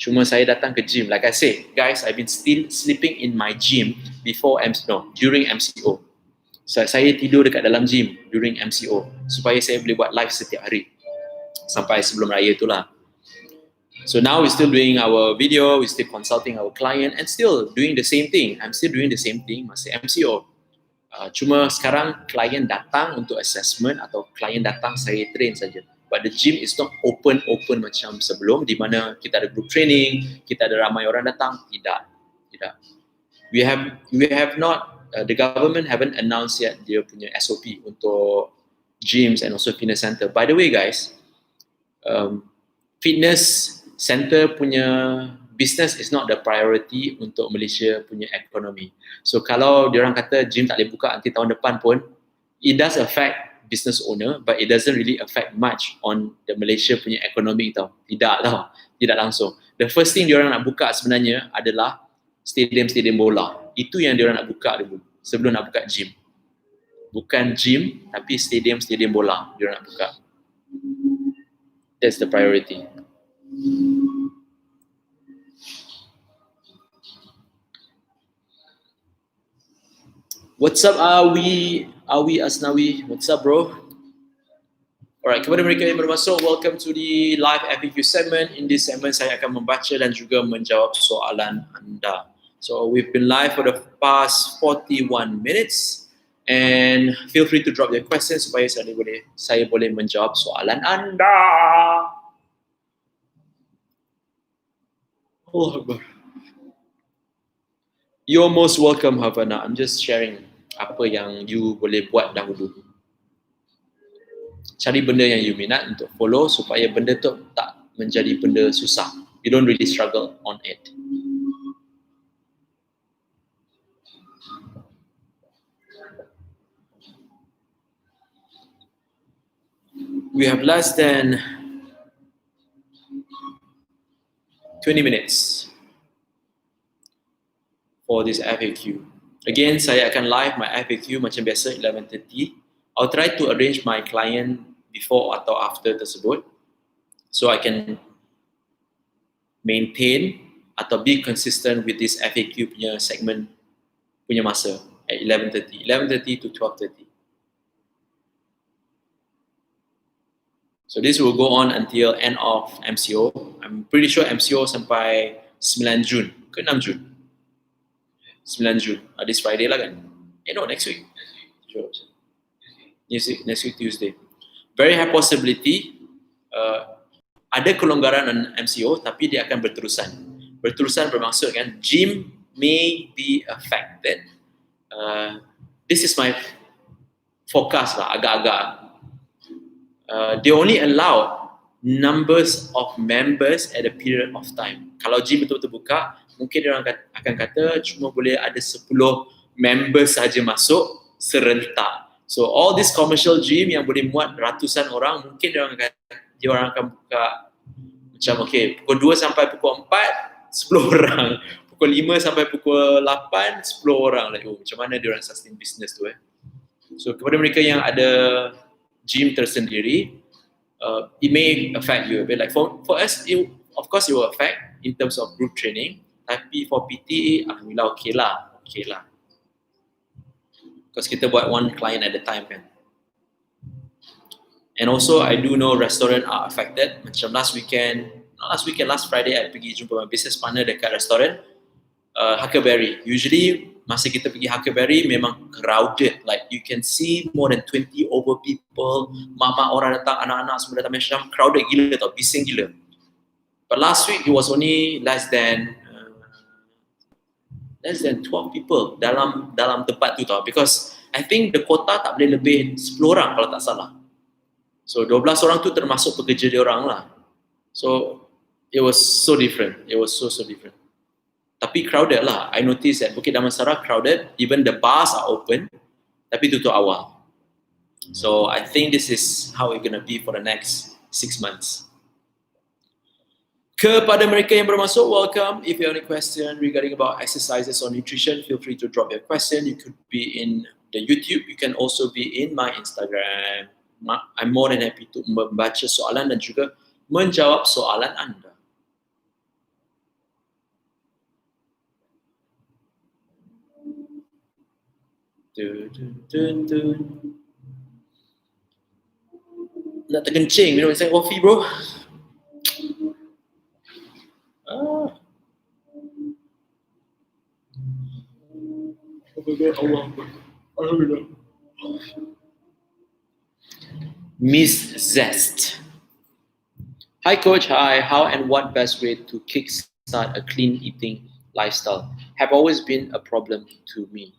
Cuma saya datang ke gym. Like I said, guys, I've been still sleeping in my gym during MCO. So, saya tidur dekat dalam gym during MCO supaya saya boleh buat live setiap hari sampai sebelum raya itulah. So now we're still doing our video, we're still consulting our client and still doing the same thing. I'm still doing the same thing, masih MCO. Cuma sekarang klien datang untuk assessment atau klien datang saya train saja. But the gym is not open macam sebelum di mana kita ada group training, kita ada ramai orang datang. Tidak. We have not, the government haven't announced yet dia punya SOP untuk gyms and also fitness center. By the way guys, fitness center punya business is not the priority untuk Malaysia punya ekonomi. So kalau diorang kata gym tak boleh buka nanti tahun depan pun, it does affect business owner, but it doesn't really affect much on the Malaysia punya ekonomi tau. Tidak langsung. The first thing diorang nak buka sebenarnya adalah stadium bola. Itu yang diorang nak buka dulu sebelum nak buka gym. Bukan gym tapi stadium bola diorang nak buka. That's the priority. What's up Awi Asnawi? What's up bro? Alright, kepada mereka yang baru masuk, welcome to the live FAQ segment. In this segment, saya akan membaca dan juga menjawab soalan anda. So we've been live for the past 41 minutes and feel free to drop your questions supaya saya boleh menjawab soalan anda. Oh, you're most welcome Havana. I'm just sharing apa yang you boleh buat dahulu. Cari benda yang you minat untuk follow supaya benda tu tak menjadi benda susah. You don't really struggle on it. We have less than 20 minutes for this FAQ. Again, saya akan live my FAQ macam biasa 11:30. I'll try to arrange my client before atau after tersebut so I can maintain atau be consistent with this FAQ punya segment punya masa at 11:30 to 12:30. So this will go on until end of MCO. I'm pretty sure MCO sampai 9 Jun ke 6 Jun? 9 Jun. This Friday lah kan? No, next week. Sure. Next week Tuesday. Very high possibility ada kelonggaran on MCO tapi dia akan berterusan. Berterusan bermaksud kan gym may be affected. This is my forecast lah agak-agak. They only allow numbers of members at a period of time. Kalau gym betul-betul buka, mungkin dia akan kata cuma boleh ada 10 members saja masuk serentak. So all this commercial gym yang boleh muat ratusan orang, mungkin dia orang akan buka macam okay, pukul 2 sampai pukul 4, 10 orang. Pukul 5 sampai pukul 8, 10 orang. Like, macam mana dia orang sustain business tu So kepada mereka yang ada gym tersendiri, it may affect you a bit. Like for us, of course it will affect in terms of group training. Tapi for PT, alhamdulillah okay lah. Because kita buat one client at a time kan. And also I do know restaurant are affected. Macam last Friday I pergi jumpa my business partner dekat restoran Huckleberry. Usually masa kita pergi Huckleberry memang crowded. Like you can see more than 20 over people. Mak-mak orang datang, anak-anak semua datang macam crowded gila tau, bising gila. But last week it was only less than 12 people dalam tempat tu tau, because I think the quota tak boleh lebih 10 orang kalau tak salah. So 12 orang tu termasuk pekerja dia orang lah. So it was so different. It was so different. Tapi crowded lah. I noticed that Bukit Damansara crowded, even the bars are open tapi tutup awal. So I think this is how it's gonna be for the next 6 months. Kepada mereka yang baru masuk, welcome. If you have any question regarding about exercises or nutrition, feel free to drop your question. You could be in the YouTube. You can also be in my Instagram. I'm more than happy to membaca soalan dan juga menjawab soalan anda. Nak terkencing minum saya kopi bro. Miss Zest. Hi coach, hi. How and what best way to kickstart a clean eating lifestyle? Have always been a problem to me.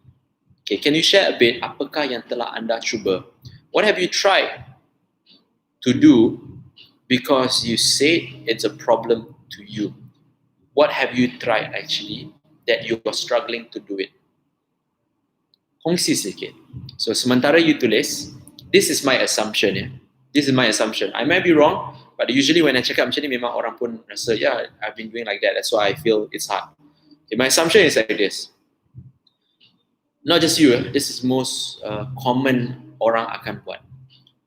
Okay, can you share a bit apakah yang telah anda cuba? What have you tried to do because you said it's a problem to you? What have you tried actually that you are struggling to do it? Kongsi sikit. So sementara you tulis, this is my assumption ya. This is my assumption. I might be wrong, but usually when I cakap macam ni memang orang pun rasa, yeah, I've been doing like that. That's why I feel it's hard. Okay, my assumption is like this. Not just you, this is most common orang akan buat.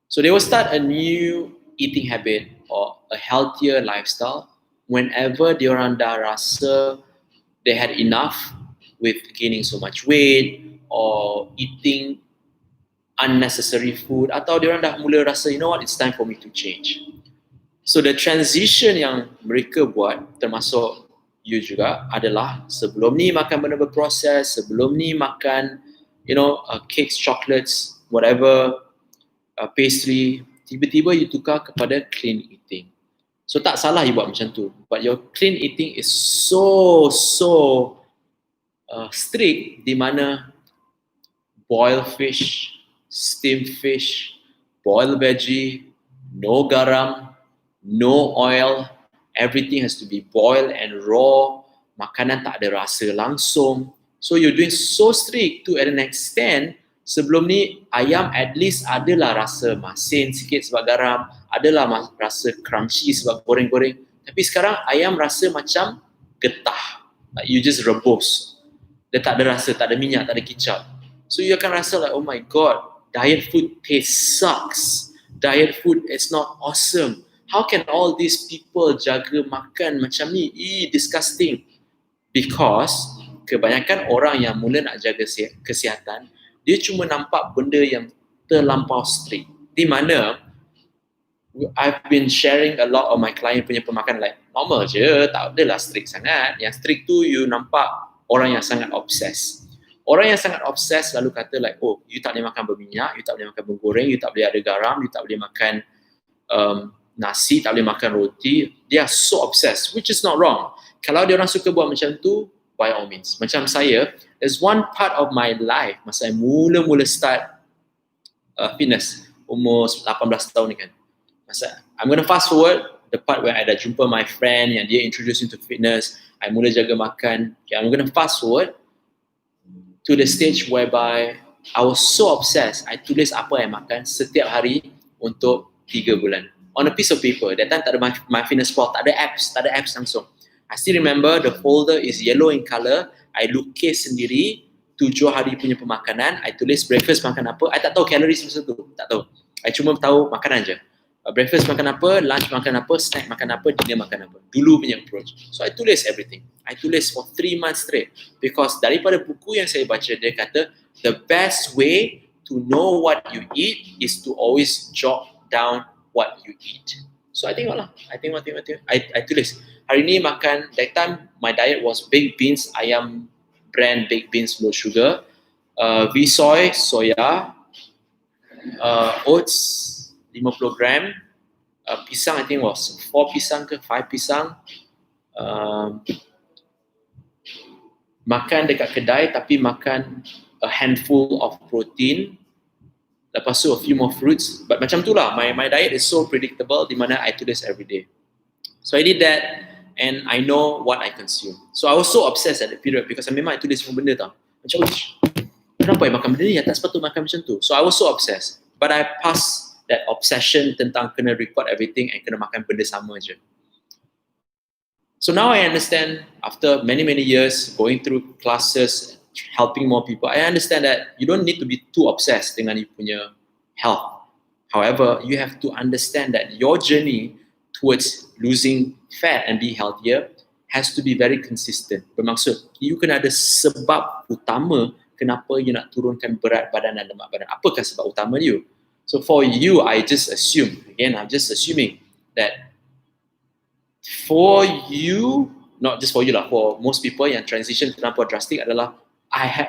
So they will start a new eating habit or a healthier lifestyle whenever diorang dah rasa they had enough with gaining so much weight or eating unnecessary food, atau diorang dah mula rasa, you know what, it's time for me to change. So the transition yang mereka buat, termasuk you juga, adalah sebelum ni makan benda berproses, sebelum ni makan, you know, cakes, chocolates, whatever, pastry, tiba-tiba you tukar kepada clean eating. So tak salah you buat macam tu, but your clean eating is so strict, di mana boil fish, steamed fish, boil veggie, no garam, no oil, everything has to be boiled and raw, makanan tak ada rasa langsung. So you're doing so strict to an extent, sebelum ni ayam at least adalah rasa masin sikit sebab garam, adalah rasa crunchy sebab goreng-goreng. Tapi sekarang ayam rasa macam getah, like you just rebus. Dia tak ada rasa, tak ada minyak, tak ada kicap. So you akan rasa like, oh my god, diet food taste sucks. Diet food is not awesome. How can all these people jaga makan macam ni? Disgusting. Because kebanyakan orang yang mula nak jaga kesihatan, dia cuma nampak benda yang terlampau strict. Di mana I've been sharing a lot of my client punya pemakan like normal je, tak adalah strict sangat. Yang strict tu you nampak orang yang sangat obses. Orang yang sangat obses lalu kata like, oh, you tak boleh makan berminyak, you tak boleh makan bergoreng, you tak boleh ada garam, you tak boleh makan nasi, tak boleh makan roti. They are so obsessed, which is not wrong. Kalau dia orang suka buat macam tu, by all means. Macam saya, there's one part of my life masa saya mula-mula start fitness, umur 18 tahun ni kan. Masa, I'm gonna fast forward the part where I dah jumpa my friend yang dia introduce into fitness, I mula jaga makan. Okay, I'm gonna fast forward to the stage whereby I was so obsessed. I tulis apa yang makan setiap hari untuk 3 bulan. On a piece of paper. That time tak ada my fitness pal, tak ada apps langsung. I still remember the folder is yellow in color. I lukis sendiri 7 hari punya pemakanan. I tulis breakfast makan apa. I tak tahu calories masa tu. Tak tahu. I cuma tahu makanan je. Breakfast makan apa, lunch makan apa, snack makan apa, dinner makan apa. Dulu punya approach. So I tulis everything. I tulis for 3 months straight. Because daripada buku yang saya baca, dia kata the best way to know what you eat is to always jot down what you eat. So I tengok lah. I tulis. Hari ni makan, that time my diet was baked beans, ayam brand baked beans low sugar, V-soy, soya, oats, 50 gram, pisang I think was 4 pisang ke 5 pisang, makan dekat kedai tapi makan a handful of protein, lepas tu a few more fruits, but macam tu lah, my diet is so predictable di mana I tulis every day. So I did that and I know what I consume. So I was so obsessed at that period because memang I tulis semua benda tau. Macam, kenapa I makan benda ni? Tak sepatutnya makan macam tu. So I was so obsessed. But I passed that obsession tentang kena record everything and kena makan benda sama je. So now I understand, after many years going through classes, helping more people, I understand that you don't need to be too obsessed dengan you punya health. However, you have to understand that your journey towards losing fat and be healthier has to be very consistent. Bermaksud, you kena ada sebab utama kenapa you nak turunkan berat badan dan lemak badan. Apakah sebab utama you? So for you, I just assume, again, I'm just assuming that for you, not just for you lah, for most people yang transition terlampau drastic adalah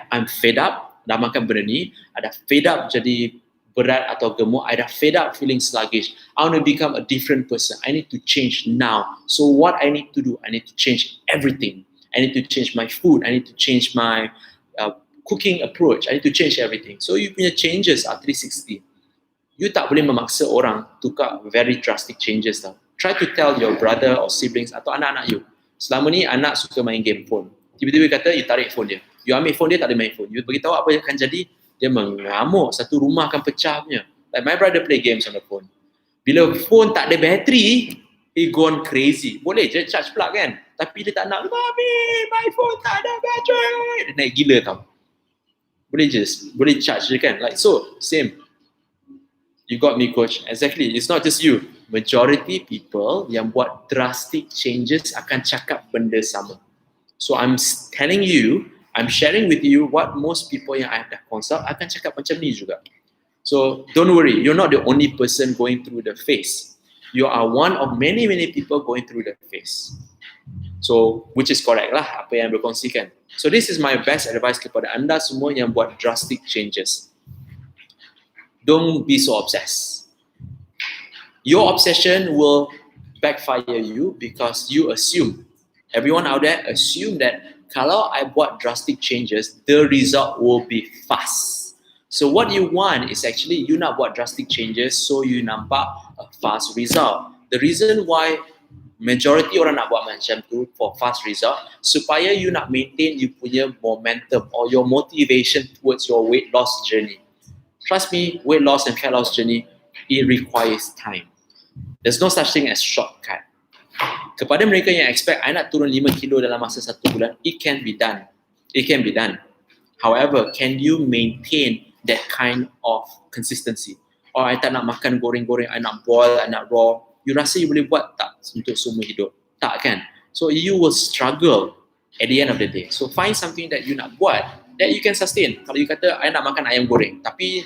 I'm fed up dah makan benda ni, I dah fed up jadi berat atau gemuk, I dah fed up feeling sluggish, I want to become a different person, I need to change now. So what I need to do, I need to change everything. I need to change my food, I need to change my cooking approach, I need to change everything. So you punya changes are 360. You tak boleh memaksa orang tukar very drastic changes tau. Try to tell your brother or siblings atau anak-anak you, selama ni anak suka main game phone, tiba-tiba kata you tarik phone dia, you ambil phone dia, tak ada main phone, you beritahu apa yang akan jadi, dia mengamuk, satu rumah akan pecah punya. Like my brother play games on the phone, bila phone tak ada bateri, he gone crazy. Boleh je charge plug kan, tapi dia tak nak, mami my phone tak ada bateri, dia naik gila tau. Boleh charge je kan. Like so, same. You got me, coach. Exactly. It's not just you. Majority people yang buat drastic changes akan cakap benda sama. So I'm telling you, I'm sharing with you what most people yang I dah consult akan cakap macam ni juga. So don't worry, you're not the only person going through the phase. You are one of many people going through the phase. So which is correct lah apa yang berkongsikan. So this is my best advice kepada anda semua yang buat drastic changes. Don't be so obsessed. Your obsession will backfire you because you assume, everyone out there assume that kalau I buat drastic changes, the result will be fast. So what you want is actually you nak buat drastic changes so you nampak a fast result. The reason why majority orang nak buat macam tu for fast result, supaya you nak maintain you punya momentum or your motivation towards your weight loss journey. Trust me, weight loss and fat loss journey, it requires time. There's no such thing as shortcut. Kepada mereka yang expect I nak turun 5 kilo dalam masa 1 bulan, it can be done. It can be done. However, can you maintain that kind of consistency? Or I tak nak makan goreng-goreng, I nak boil, I nak raw. You rasa you boleh buat tak untuk semua hidup? Tak kan? So you will struggle at the end of the day. So find something that you nak buat that you can sustain. Kalau you kata, I nak makan ayam goreng, tapi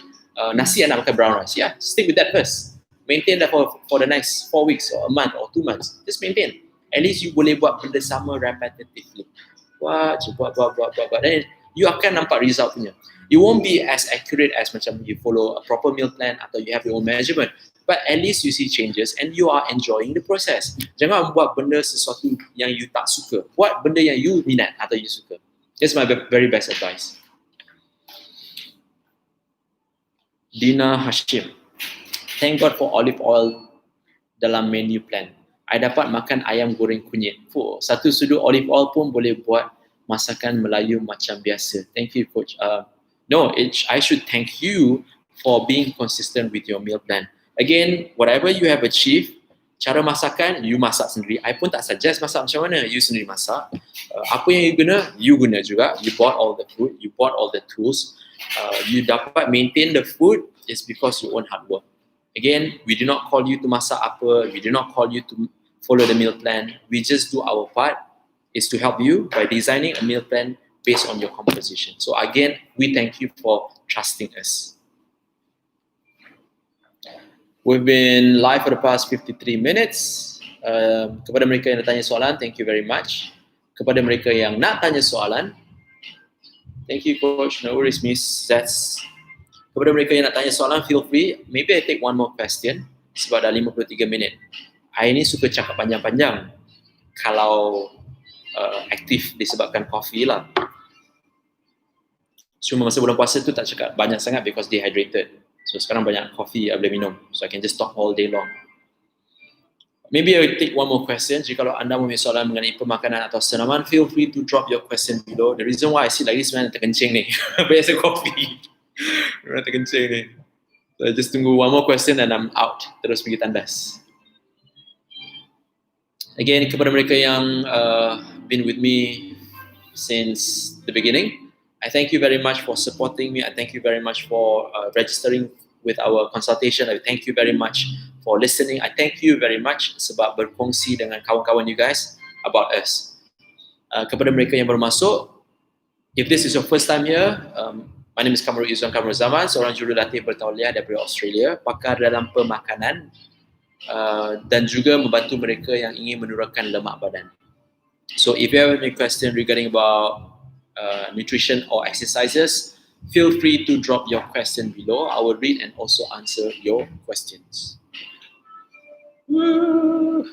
nasi I nak makan brown rice. Yeah, stick with that first. Maintain that for the next 4 weeks or a month or 2 months. Just maintain. At least you boleh buat benda sama repetitively. Buat. Then you akan nampak result punya. It won't be as accurate as macam you follow a proper meal plan atau you have your own measurement. But at least you see changes and you are enjoying the process. Jangan buat benda sesuatu yang you tak suka. Buat benda yang you minat atau you suka. That's my very best advice. Dina Hashim. Thank God for olive oil dalam menu plan. I dapat makan ayam goreng kunyit. Satu sudu olive oil pun boleh buat masakan Melayu macam biasa. Thank you, Coach. I should thank you for being consistent with your meal plan. Again, whatever you have achieved, cara masakan, you masak sendiri. I pun tak suggest masak macam mana. You sendiri masak. Apa yang you guna juga. You bought all the food. You bought all the tools. You dapat maintain the food is because you own hard work. Again, we do not call you to masak apa. We do not call you to follow the meal plan. We just do our part is to help you by designing a meal plan based on your composition. So again, we thank you for trusting us. We've been live for the past 53 minutes. Kepada mereka yang nak tanya soalan, thank you very much. Kepada mereka yang nak tanya soalan, thank you, Coach. No worries, Miss Zets. Kepada mereka yang nak tanya soalan, feel free. Maybe I take one more question sebab dah 53 minit. I ni suka cakap panjang-panjang kalau aktif disebabkan kopi lah. Cuma masa bulan puasa tu tak cakap banyak sangat because dehydrated. So sekarang banyak kopi I boleh minum. So I can just talk all day long. Maybe I will take one more question. Jika kalau anda mempunyai soalan mengenai pemakanan atau senaman, feel free to drop your question below. The reason why I see like this sebenarnya terkencing ni. Biasa kopi. Memang terkencing ni. So I just tunggu one more question and I'm out. Terus pergi tandas. Again, kepada mereka yang been with me since the beginning, I thank you very much for supporting me. I thank you very much for registering with our consultation. I thank you very much for listening. I thank you very much sebab berkongsi dengan kawan-kawan you guys about us. Kepada mereka yang baru masuk, if this is your first time here, my name is Kamarul Izwan Kamarul Zaman, seorang jurulatih bertauliah daripada Australia, pakar dalam pemakanan dan juga membantu mereka yang ingin menurunkan lemak badan. So if you have any question regarding about nutrition or exercises, Feel free to drop your question below. I will read and also answer your questions. Woo.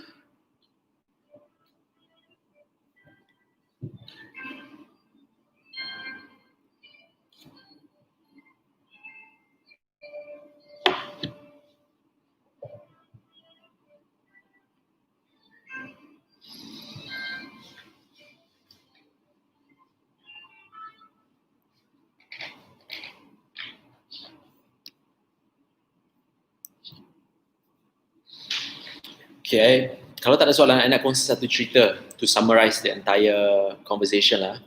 Okay, kalau tak ada soalan, saya nak kongsi satu cerita to summarize the entire conversation lah,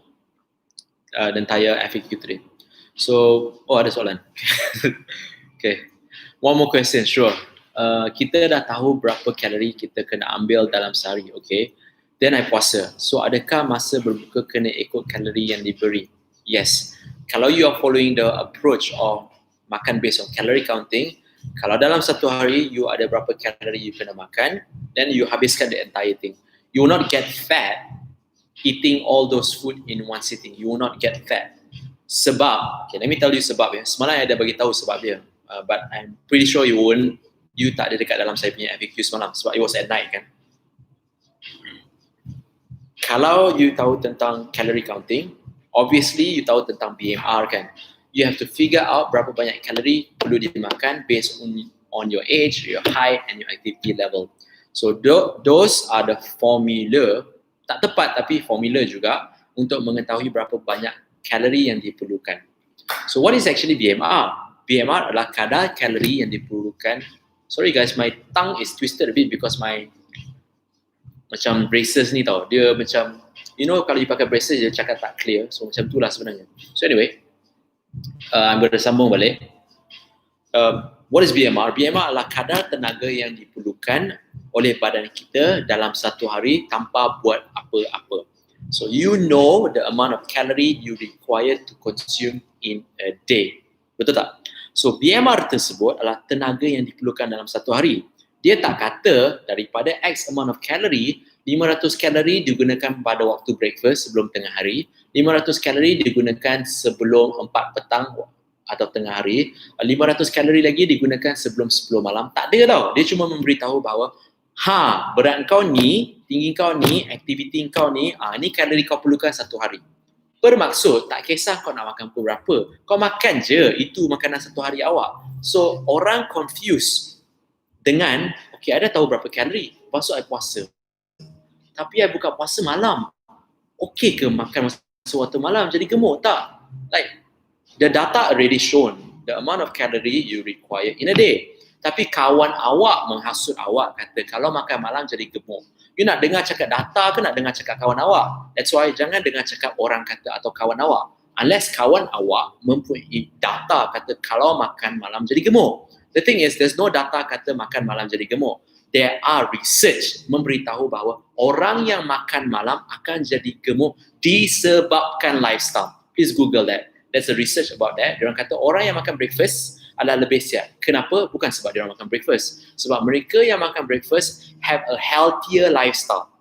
the entire FAQ today. So, ada soalan. Okay, one more question, sure. Kita dah tahu berapa kalori kita kena ambil dalam sehari, okay? Then I puasa. So, adakah masa berbuka kena ikut kalori yang diberi? Yes. Kalau you are following the approach of makan based on calorie counting, kalau dalam satu hari you ada berapa kalori you kena makan, then you habiskan the entire thing. You will not get fat eating all those food in one sitting. You will not get fat. Sebab, okay, let me tell you sebab ya. Semalam I dah bagi tahu sebab dia. But I'm pretty sure you tak ada dekat dalam saya punya FAQ semalam sebab it was at night kan. Kalau you tahu tentang calorie counting, obviously you tahu tentang BMR kan. You have to figure out berapa banyak kalori perlu dimakan based on your age, your height and your activity level. So those are the formula, tak tepat tapi formula juga untuk mengetahui berapa banyak kalori yang diperlukan. So what is actually BMR? BMR adalah kadar kalori yang diperlukan. Sorry guys, my tongue is twisted a bit because my macam braces ni tau. Dia macam, you know kalau you pakai braces dia cakap tak clear. So macam tu lah sebenarnya. So anyway, I'm going to sambung balik. What is BMR? BMR adalah kadar tenaga yang diperlukan oleh badan kita dalam satu hari tanpa buat apa-apa. So you know the amount of calorie you require to consume in a day. Betul tak? So BMR tersebut adalah tenaga yang diperlukan dalam satu hari. Dia tak kata daripada X amount of calorie, 500 kalori digunakan pada waktu breakfast sebelum tengah hari, 500 kalori digunakan sebelum 4 petang atau tengah hari, 500 kalori lagi digunakan sebelum 10 malam. Tak ada tau. Dia cuma memberitahu bahawa berat kau ni, tinggi kau ni, aktiviti kau ni, ni kalori kau perlukan satu hari. Bermaksud tak kisah kau nak makan pukul berapa, kau makan je, itu makanan satu hari awak. So orang confused dengan, okay, ada tahu berapa kalori, lepas tu I puasa. Tapi I buka puasa malam. Okay ke makan masa waktu malam jadi gemuk? Tak. Like, the data already shown the amount of calorie you require in a day. Tapi kawan awak menghasut awak kata kalau makan malam jadi gemuk. You nak dengar cakap data ke nak dengar cakap kawan awak? That's why jangan dengar cakap orang kata atau kawan awak. Unless kawan awak mempunyai data kata kalau makan malam jadi gemuk. The thing is, there's no data kata makan malam jadi gemuk. There are research memberitahu bahawa orang yang makan malam akan jadi gemuk disebabkan lifestyle. Please Google that. There's a research about that. Diorang kata orang yang makan breakfast adalah lebih sihat. Kenapa? Bukan sebab diorang makan breakfast. Sebab mereka yang makan breakfast have a healthier lifestyle.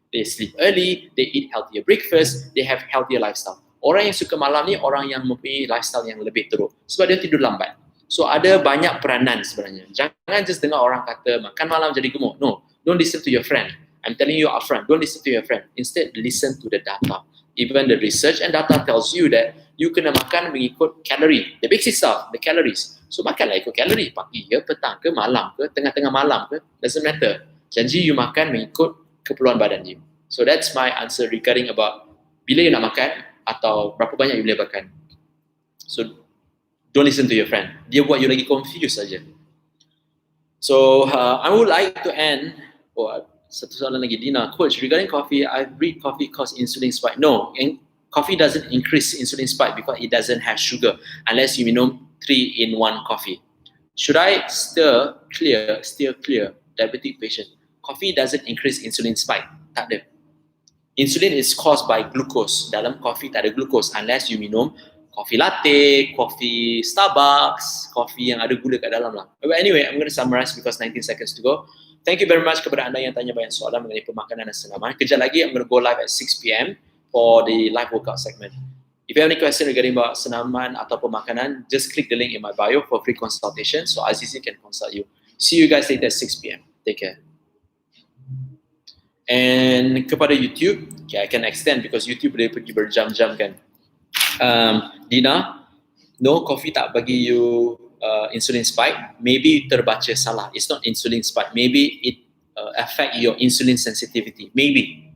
They sleep early, they eat healthier breakfast, they have healthier lifestyle. Orang yang suka malam ni orang yang mempunyai lifestyle yang lebih teruk. Sebab dia tidur lambat. So ada banyak peranan sebenarnya. Jangan just dengar orang kata makan malam jadi gemuk. No, don't listen to your friend. I'm telling you upfront, don't listen to your friend. Instead, listen to the data. Even the research and data tells you that you kena makan mengikut kalori. The basic stuff, the calories. So makanlah ikut kalori. Pagi ke, petang ke, malam ke, tengah-tengah malam ke, doesn't matter. Janji you makan mengikut keperluan badan you. So that's my answer regarding about bila you nak makan atau berapa banyak you boleh makan. So don't listen to your friend. Dia buat you lagi confused saja. So I would like to end. Satu soalan lagi, Dina. Coach, regarding coffee, I read coffee cause insulin spike. No, coffee doesn't increase insulin spike because it doesn't have sugar unless you minum 3-in-1 coffee. Should I steer clear diabetic patient? Coffee doesn't increase insulin spike. Tak ada. Insulin is caused by glucose. Dalam coffee tak ada glucose unless you minum coffee latte, coffee Starbucks, coffee yang ada gula kat dalam lah. But anyway, I'm going to summarize because 19 seconds to go. Thank you very much kepada anda yang tanya banyak soalan mengenai pemakanan dan senaman. Kejap lagi, I'm going to go live at 6 p.m. for the live workout segment. If you have any question regarding about senaman atau makanan, just click the link in my bio for free consultation so Azizi can consult you. See you guys later at 6 p.m. Take care. And kepada YouTube, okay, I can extend because YouTube boleh pergi berjam-jam kan. Dina, no, coffee tak bagi you insulin spike. Maybe terbaca salah. It's not insulin spike. Maybe it affect your insulin sensitivity. Maybe.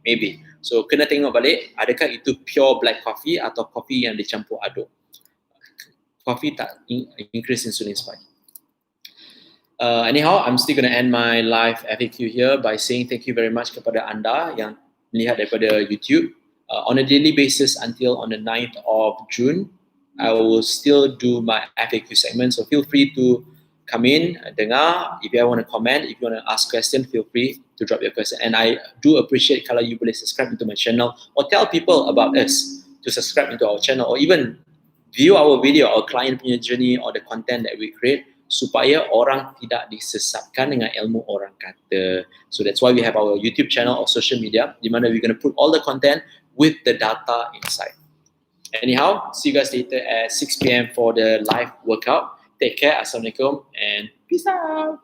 So kena tengok balik, adakah itu pure black coffee atau coffee yang dicampur aduk. Coffee tak increase insulin spike. Anyhow, I'm still going to end my live FAQ here by saying thank you very much kepada anda yang melihat daripada YouTube. On a daily basis until on the 9th of June, I will still do my FAQ segment. So feel free to come in, dengar. If you want to comment, if you want to ask question, feel free to drop your question. And I do appreciate kalau you boleh subscribe into my channel or tell people about us to subscribe into our channel or even view our video, our client punya journey or the content that we create supaya orang tidak disesatkan dengan ilmu orang kata. So that's why we have our YouTube channel or social media di mana we're going to put all the content with the data inside. Anyhow, see you guys later at 6 p.m. for the live workout. Take care. Assalamualaikum and peace out.